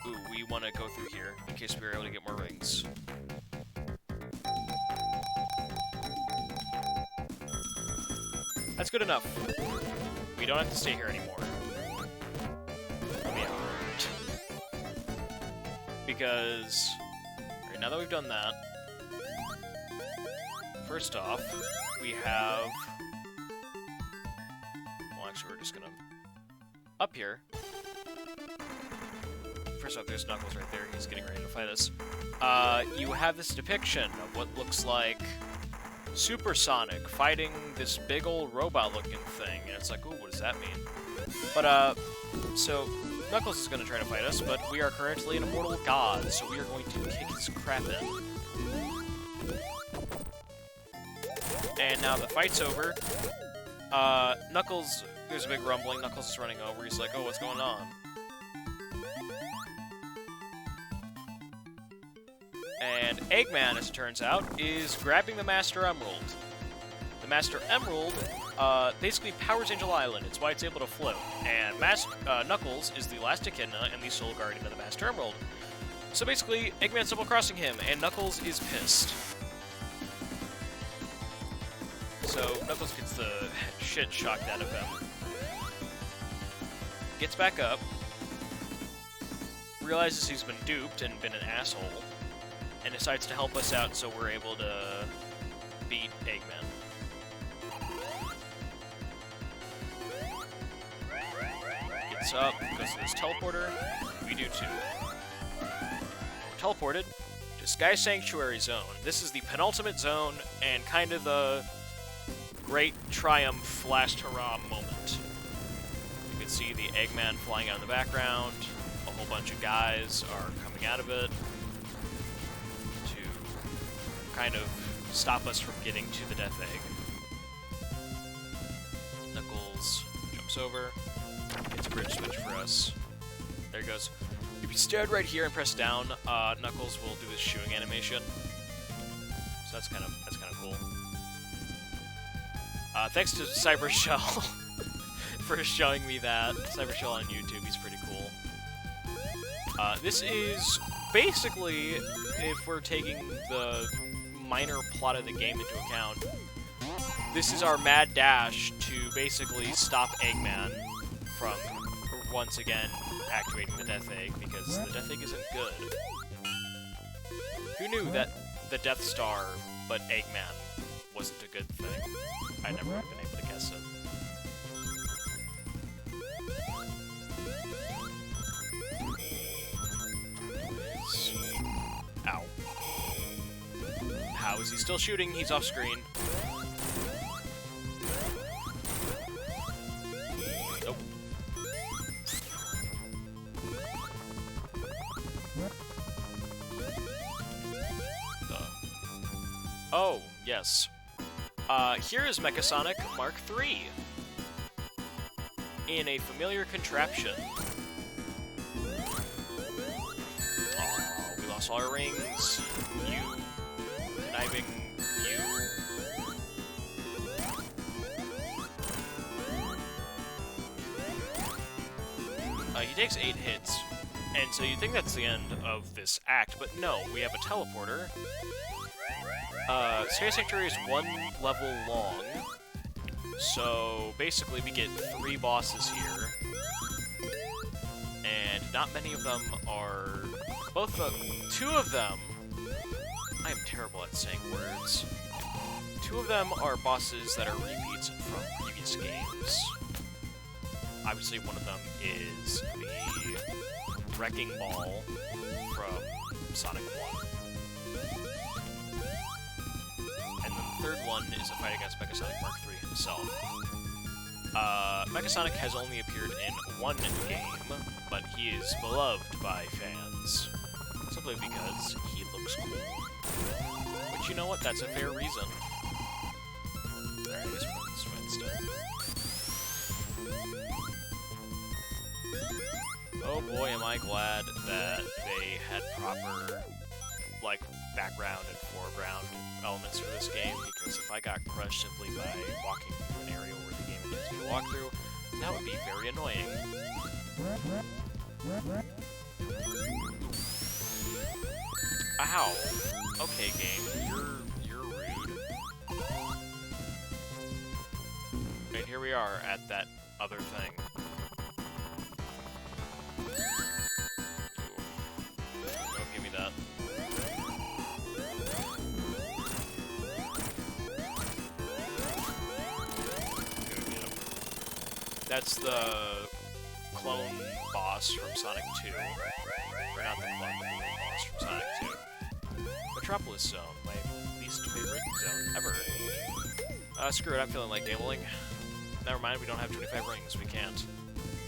Ooh, we want to go through here in case we were able to get more rings. That's good enough. We don't have to stay here anymore. Yeah. Because right, now that we've done that, first off, we have. Well, actually, we're just gonna up here. First off, there's Knuckles right there. He's getting ready to fight us. You have this depiction of what looks like Supersonic fighting this big old robot-looking thing, and it's like, ooh, what does that mean? But, so, Knuckles is going to try to fight us, but we are currently an immortal god, so we are going to kick his crap in. And now the fight's over. Knuckles, there's a big rumbling, Knuckles is running over, he's like, oh, what's going on? And Eggman, as it turns out, is grabbing the Master Emerald. The Master Emerald basically powers Angel Island. It's why it's able to float. And Knuckles is the last Echidna and the sole guardian of the Master Emerald. So basically, Eggman's double-crossing him, and Knuckles is pissed. So Knuckles gets the shit shocked out of him. Gets back up. Realizes he's been duped and been an asshole. And decides to help us out so we're able to beat Eggman. Gets up, goes to this teleporter. We do too. We're teleported to Sky Sanctuary Zone. This is the penultimate zone and kind of the great triumph last hurrah moment. You can see the Eggman flying out in the background. A whole bunch of guys are coming out of it. Kind of stop us from getting to the Death Egg. Knuckles jumps over, gets a bridge switch for us. There he goes. If you stand right here and press down, Knuckles will do this shooing animation. So that's kind of cool. Thanks to Cyber Shell. for showing me that. Cyber Shell on YouTube, he's pretty cool. This is basically, if we're taking the minor plot of the game into account, this is our mad dash to basically stop Eggman from once again activating the Death Egg, because the Death Egg isn't good. Who knew that the Death Star, but Eggman, wasn't a good thing? I never would have been able to guess it. Ow. How is he still shooting? He's off screen. Nope. Oh, yes. Here is Mechasonic Mark III. In a familiar contraption. Aw, we lost all our rings. You. Conniving. You. He takes 8 hits. And so you'd think that's the end of this act, but no, we have a teleporter. Space Sanctuary is 1 level long, so basically we get 3 bosses here, and not many of them are, two of them, I am terrible at saying words, 2 of them are bosses that are repeats from previous games. Obviously one of them is the Wrecking Ball from Sonic 1. Third one is a fight against Mechasonic Mark III himself. Mechasonic has only appeared in 1 game, but he is beloved by fans, simply because he looks cool. But you know what? That's a fair reason. Alright, I guess we're going this way instead. Oh boy, am I glad that they had proper, like, background and foreground elements for this game, because if I got crushed simply by walking through an area where the game intends me to walk through, that would be very annoying. Ow! Okay, game, you're rude. And here we are at that other thing. Don't give me that. That's the clone boss from Sonic 2. Or not the clone, the main boss from Sonic 2. Metropolis Zone, my least favorite zone ever. Screw it, I'm feeling like gambling. Never mind, we don't have 25 rings, we can't.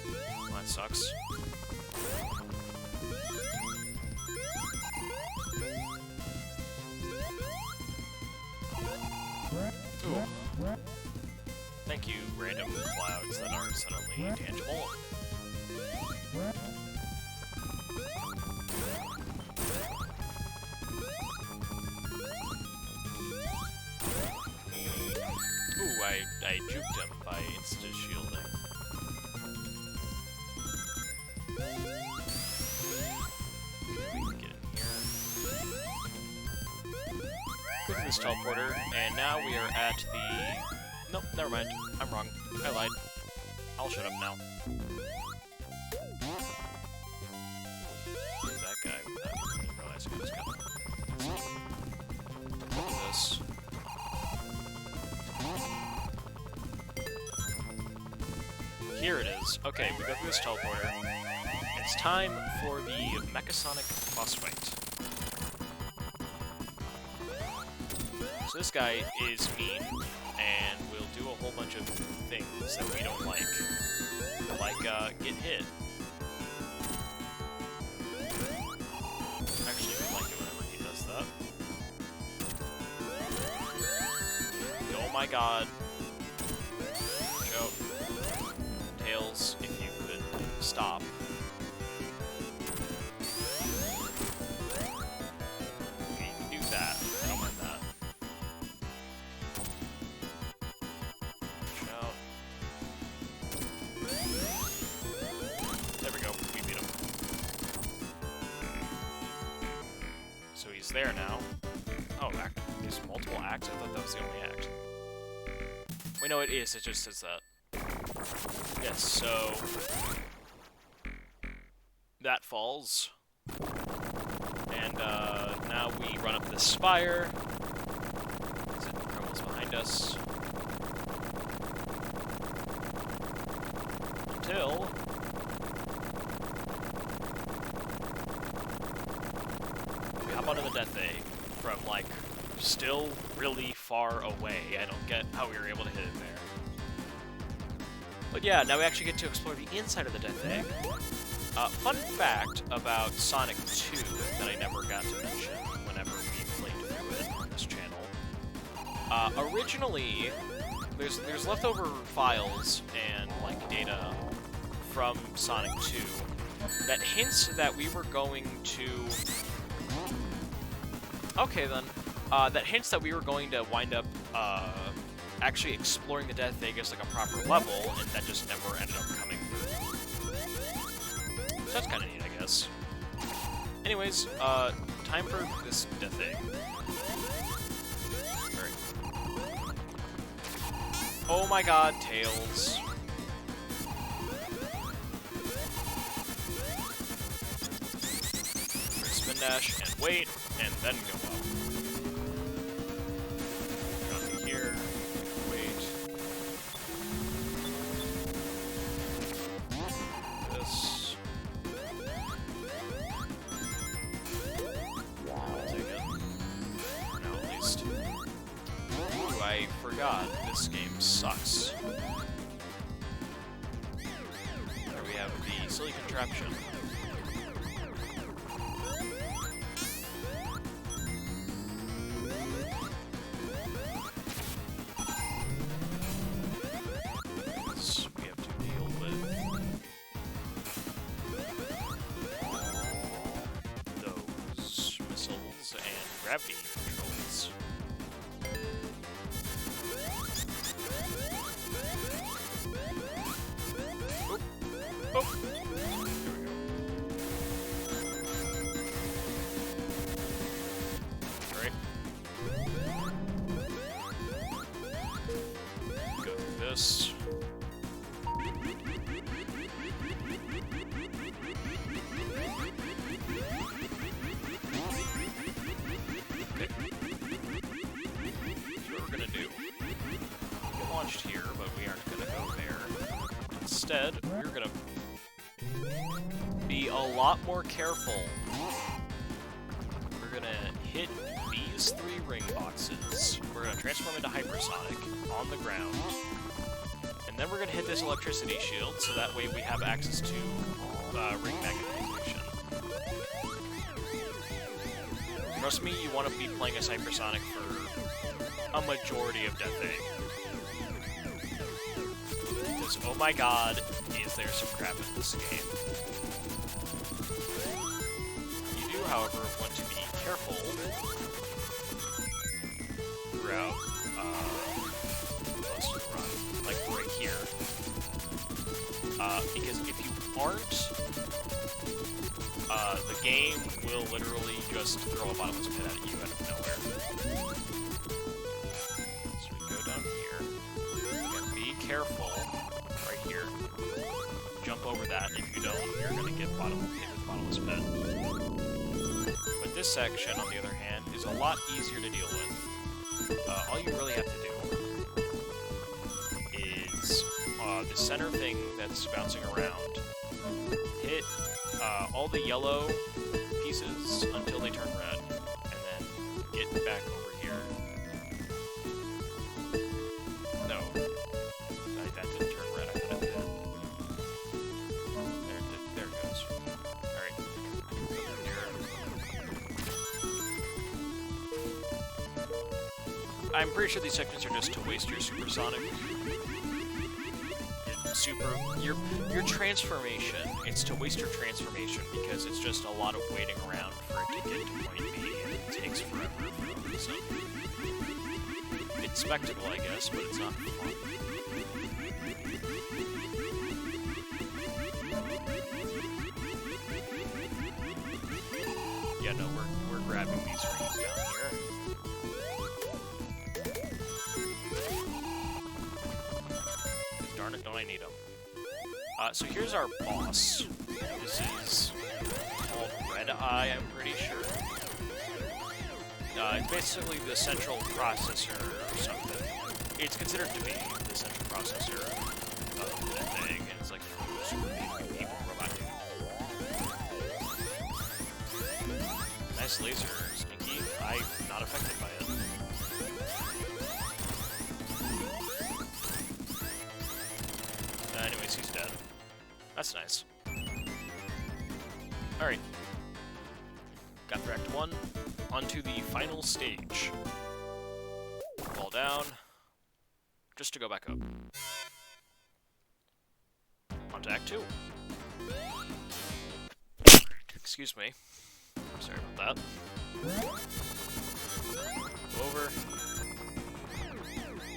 Well, that sucks. Ooh. Thank you, random clouds that are suddenly tangible. Ooh, I juked him by insta-shielding. Okay, we can get in here. Go to this teleporter, and now we are at the... Nope, never mind. I'm wrong. I lied. I'll shut up now. Who's that guy without even realizing I was coming? Look at this. Here it is. Okay, we go through this teleporter. It's time for the Mechasonic boss fight. So this guy is mean, and will do a whole bunch of things that we don't like. Like, get hit. Actually, I like it whenever he does that. Oh my god. Watch out. Tails, if you could stop. Okay, you can do that. I don't mind that. Watch out. he's there now. Oh, there's multiple acts? I thought that was the only act. Wait, no, it is. It just says that. Yes, so... that falls. And, now we run up this spire. Exit Chroma's behind us. Until... we hop onto the Death Egg from, like, still really far away. I don't get how we were able to hit it there. But yeah, now we actually get to explore the inside of the Death Egg. Fun fact about Sonic 2 that I never got to mention whenever we played through it on this channel. Originally, there's leftover files and, like, data from Sonic 2 that hints that we were going to... okay, then. That hints that we were going to wind up, actually exploring the Death Egg as, like, a proper level, and that just never ended up coming through. So that's kind of neat, I guess. Anyways, time for this Death Egg. Alright. Oh my god, Tails. Spin dash, and wait, and then go up. Here, wait. This. I'll take it. For now, at least. Ooh, I forgot. This game sucks. There we have the silly contraption. Gravity controls. Oop. Oh. There we go. Alright. Go through this. Here, but we aren't going to go there. Instead, we're going to be a lot more careful. We're going to hit these 3 ring boxes. We're going to transform into Hypersonic on the ground. And then we're going to hit this electricity shield, so that way we have access to ring magnetization. Trust me, you want to be playing as Hypersonic for a majority of Death Egg. Oh my god, is there some crap in this game. You do, however, want to be careful throughout most of the run, like right here. Because if you aren't, the game will literally just throw a bottomless pit at you out of nowhere. So we go down here. Again, be careful. Here. Jump over that. If you don't, you're going to get hit with the bottomless pit. But this section, on the other hand, is a lot easier to deal with. All you really have to do is the center thing that's bouncing around. Hit all the yellow pieces until they turn red, and then get back over here. No. That didn't turn red. I thought it did. There it goes. Alright. Here. I'm pretty sure these sections are just to waste your supersonic. Your transformation. It's to waste your transformation because it's just a lot of waiting around for it to get to point B, and it takes forever for no reason. It's spectacle, I guess, but it's not fun. Yeah, no, we're grabbing these freeze down here. Darn it, don't I need him? So here's our boss. This is called Red Eye, I'm pretty sure. It's basically the central processor or something. It's considered to be the central processor of that thing, and it's like super evil robot. Nice laser, Stinky. I'm not affected by it. Anyways, he's dead. That's nice. Alright. Got through Act 1. On to the final stage. Fall down. Just to go back up. On to Act 2. Excuse me. Sorry about that. Over.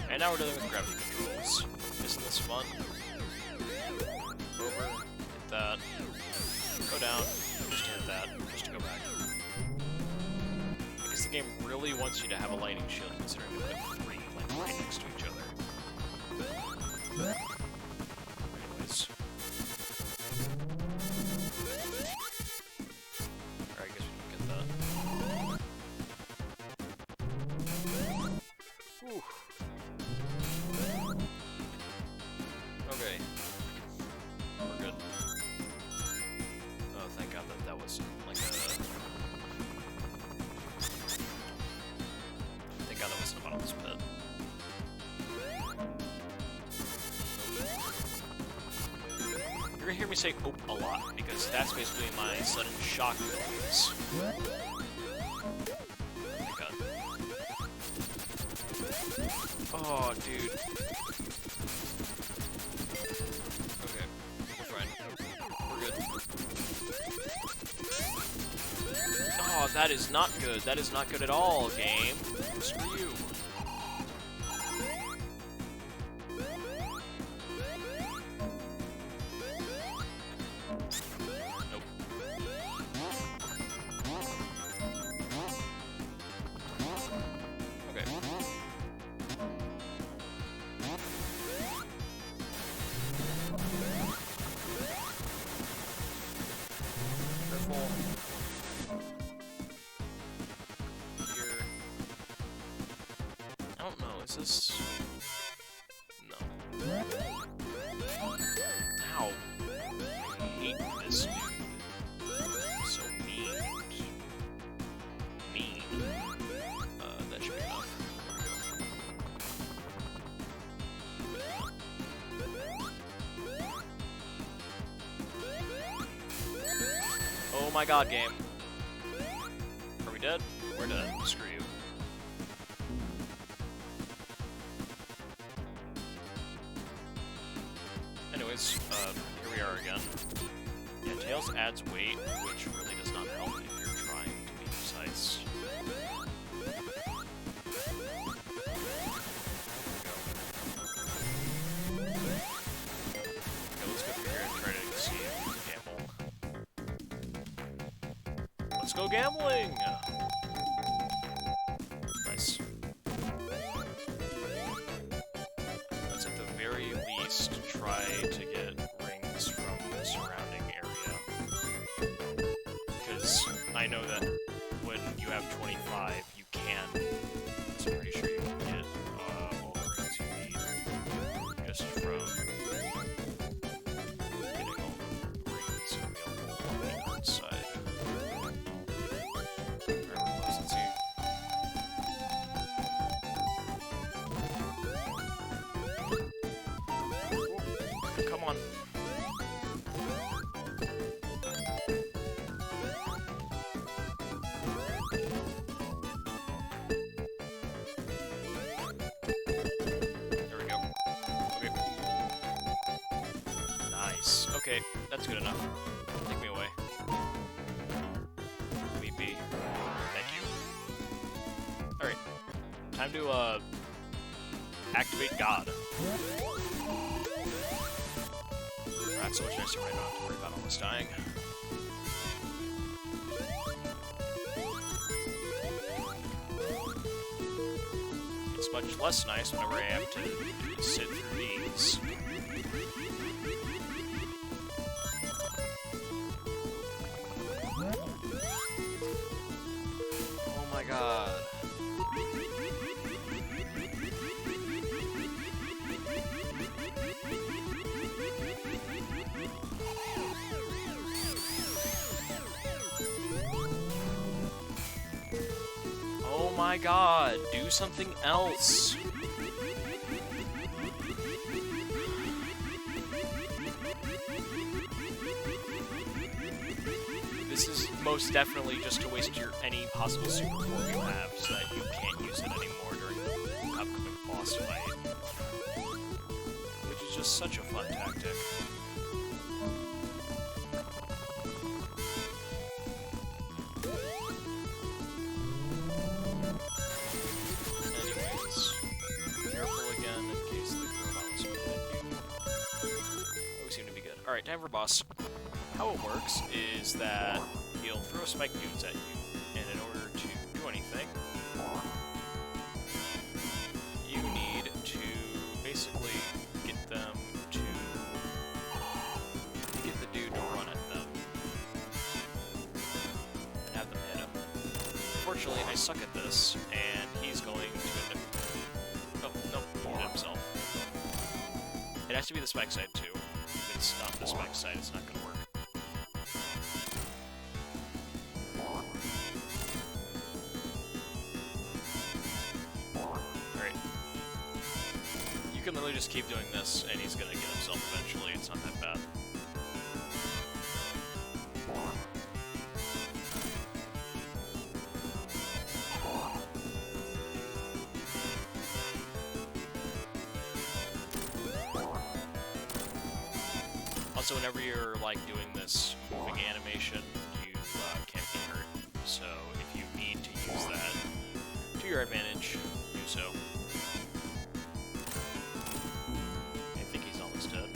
And now we're dealing with gravity controls. Isn't this fun? Over. Hit that. Go down. Just to hit that. Just to go back. Because the game really wants you to have a lightning shield, considering we put 3 like right next to each other. Anyways. Alright, I guess we can get that. Whew. Okay. We're good. Oh, thank God that wasn't like a... Thank God that wasn't a bottomless pit. You're gonna hear me say "oop" a lot, because that's basically my sudden shock noise. Thank God. Oh, dude. Okay. We're fine. We're good. Oh, that is not good. That is not good at all, game. Screw you. Nope. Okay. Careful. Here. I don't know, is this... No. Ow. I hate this dude. So mean. Mean. That should be enough. Oh my God, game. Are we dead? We're dead. Screw you. Anyways, here we are again. Yeah, Tails adds weight, which really does not help if you're trying to be precise. Okay, let's go through here and try to see if we can gamble. Let's go gambling! Nice. Let's at the very least try to get rings from the surrounding area. Because I know that when you have 25, you can. So I'm pretty sure you can get all the rings you need just from getting all the rings available on the outside. Alright, we're close. Let's see. Come on. There we go. Okay. Nice. Okay, that's good enough. Take me away. Leave me be. Thank you. Alright. Time to, activate God. That's so much nicer when I don't have to worry about almost dying. much less nice whenever I have to sit through these. Oh my god. Oh my god, do something else. This is most definitely just to waste your any possible super form you have so that you can't use it anymore during the upcoming boss fight. Which is just such a fun tactic. Alright, time for boss. How it works is that he'll throw spike dudes at you, and in order to do anything, you need to basically get them to get the dude to run at them, and have them hit him. Unfortunately, I suck at this, and he's going to end up... Oh, nope, he hit himself. It has to be the spike side, too. If it's not the spike side, it's not going to work. Alright. You can literally just keep doing this, and he's going to get himself eventually. It's not that bad. Also, whenever you're, like, doing this moving animation, you can't be hurt. So, if you need to use that to your advantage, do so. I think he's almost dead.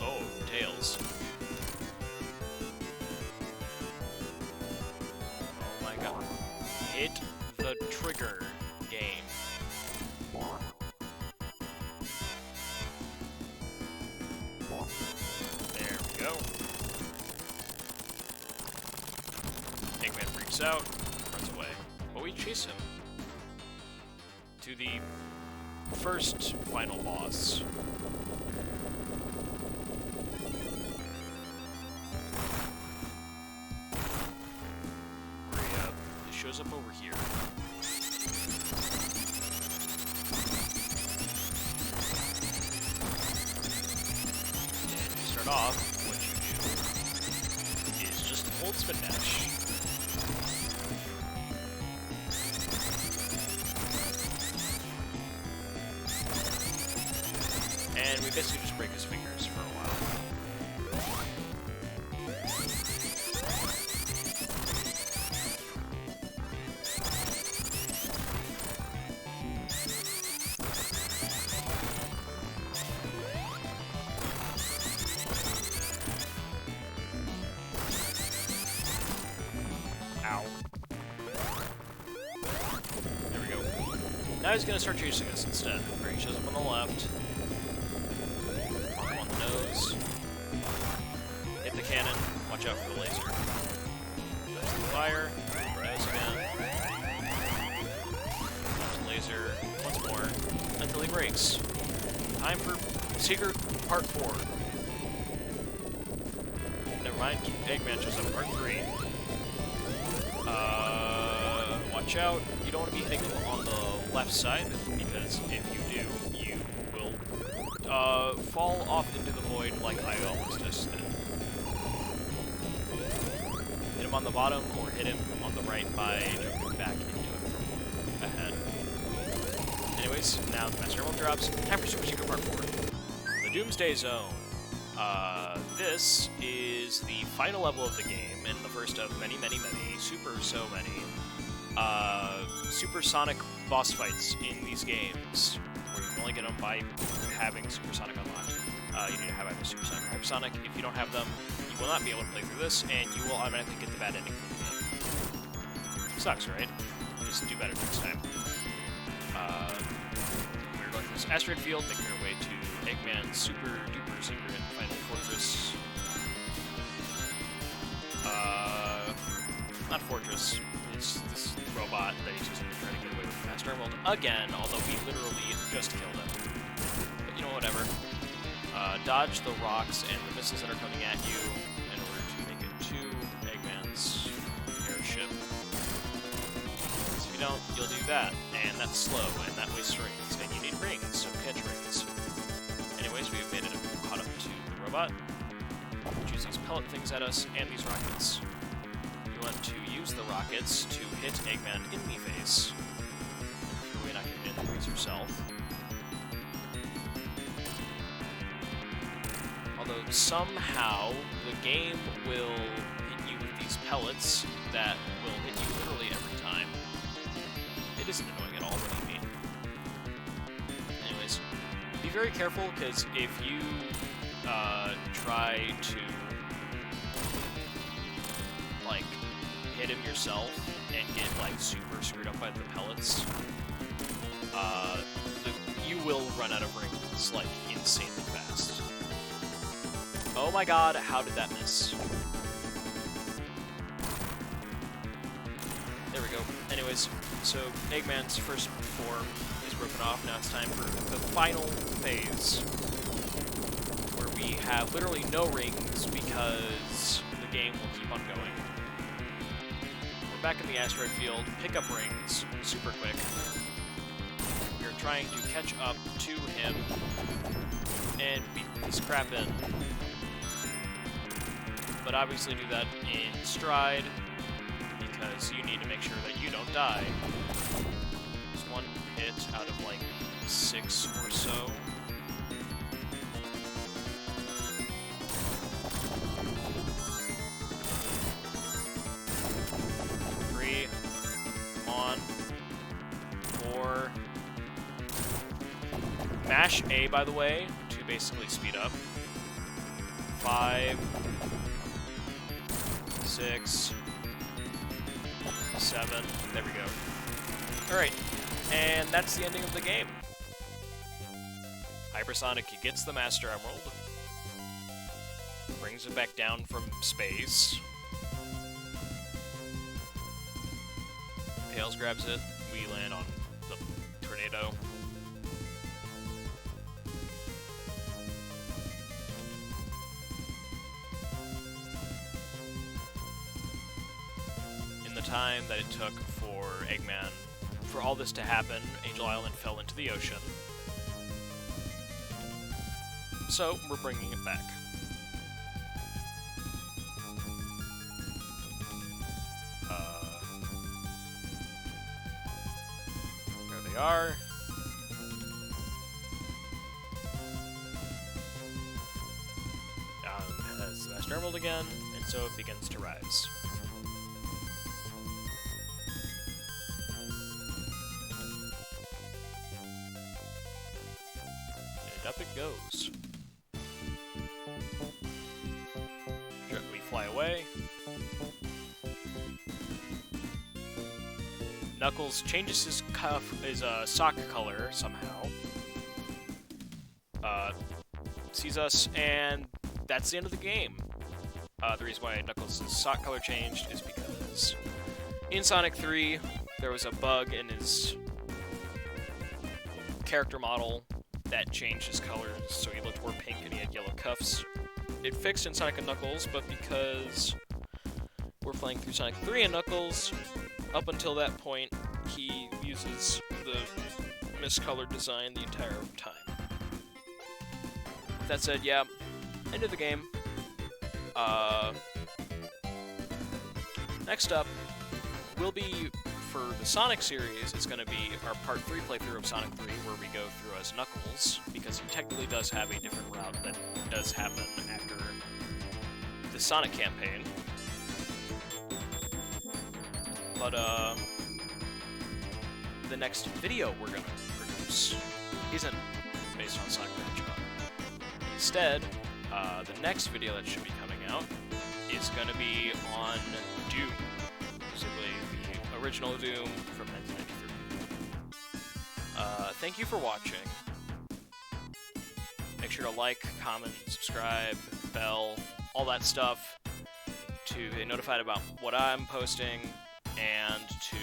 Oh, tails. Hit the trigger, game. There we go. Eggman freaks out, runs away. But we chase him to the first final boss. Shows up over here. And to start off, what you do is just hold spin dash. And we basically just break his fingers for a while. Ow. There we go. Now he's gonna start chasing us instead. Where he shows up on the left. Pop him on the nose. Hit the cannon. Watch out for the laser. Touch the fire. Nose again. Touch the laser once more until he breaks. Time for Secret Part 4. Never mind. Eggman shows up Part 3. Watch out. You don't want to be hitting them on the left side, because if you do, you will fall off into the void like I almost just did. Hit him on the bottom, or hit him on the right by jumping back into it from ahead. Anyways, now the Master Emerald drops. Time for Super Secret Part 4. The Doomsday Zone. This is the final level of the game, and the first of many, many, many, so many, supersonic boss fights in these games, where you can only get them by having supersonic unlocked. You need to have either Supersonic or Hypersonic. If you don't have them, you will not be able to play through this, and you will automatically get the bad ending from the game. Sucks, right? Just do better next time. We're going through this asteroid field, making our way to Eggman's super duper secret final fortress. Not fortress. It's this robot that he's using to try to get away with the Master Emerald again, although we literally just killed him. But you know, whatever. Dodge the rocks and the missiles that are coming at you in order to make it to Eggman's airship. Because if you don't, you'll do that, and that's slow, and that wastes rings, and you need rings, so catch rings. Anyways, we've made it caught up to the robot. Choose these pellet things at us, and these rockets. You want to use the rockets to hit Eggman in the face. That way not get hit in the face yourself. Although somehow the game will hit you with these pellets that will hit you literally every time. It isn't annoying at all, what do you mean? Anyways, be very careful, because if you try to like hit him yourself and get like super screwed up by the pellets, you will run out of rings like insanely fast. Oh my god, how did that miss? There we go. Anyways, so Eggman's first form is broken off. Now it's time for the final phase, where we have literally no rings because the game will keep on going. We're back in the asteroid field, pick up rings super quick. We're trying to catch up to him and beat this crap in. But obviously do that in stride, because you need to make sure that you don't die. Just one hit out of like 6 or so. Three. Come on. 4. Mash A, by the way, to basically speed up. 5. 6, 7, there we go. Alright, and that's the ending of the game. Hypersonic gets the Master Emerald, brings it back down from space. Tails grabs it, we land on the tornado. Time that it took for Eggman, for all this to happen, Angel Island fell into the ocean. So, we're bringing it back. There they are. Has the Master Emerald again, and so it begins to rise. Up it goes. We fly away. Knuckles changes his sock color somehow. Sees us, and that's the end of the game. The reason why Knuckles' sock color changed is because in Sonic 3 there was a bug in his character model that changed his colors, so he looked more pink and he had yellow cuffs. It fixed in Sonic & Knuckles, but because we're playing through Sonic 3 and Knuckles, up until that point, he uses the miscolored design the entire time. With that said, yeah, end of the game. Next up will be, for the Sonic series, it's going to be our Part 3 playthrough of Sonic 3, where we go through as Knuckles, because he technically does have a different route that does happen after the Sonic campaign. But, the next video we're going to produce isn't based on Sonic the Hedgehog. instead, the next video that should be coming out is going to be on Doom, basically the original Doom from 1993. Thank you for watching. Make sure to like, comment, subscribe, bell, all that stuff to get notified about what I'm posting and to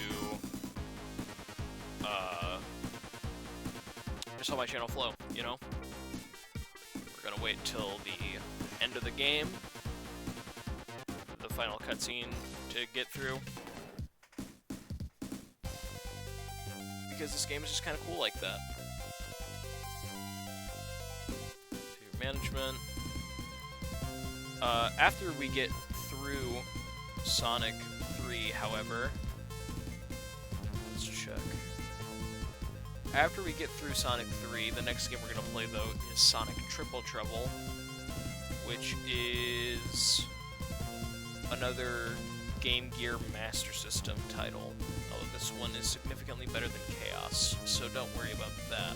just help my channel flow, you know? We're gonna wait till the end of the game, the final cutscene to get through, because this game is just kind of cool like that. Management. After we get through Sonic 3, however, let's check. After we get through Sonic 3, the next game we're going to play, though, is Sonic Triple Trouble, which is another Game Gear Master System title. Although this one is significantly better than Chaos, so don't worry about that.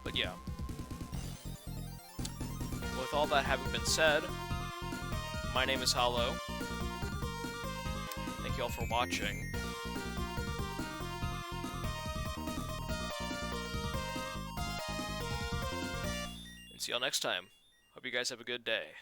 But yeah. With all that having been said, my name is Hollow. Thank you all for watching. And see y'all next time. Hope you guys have a good day.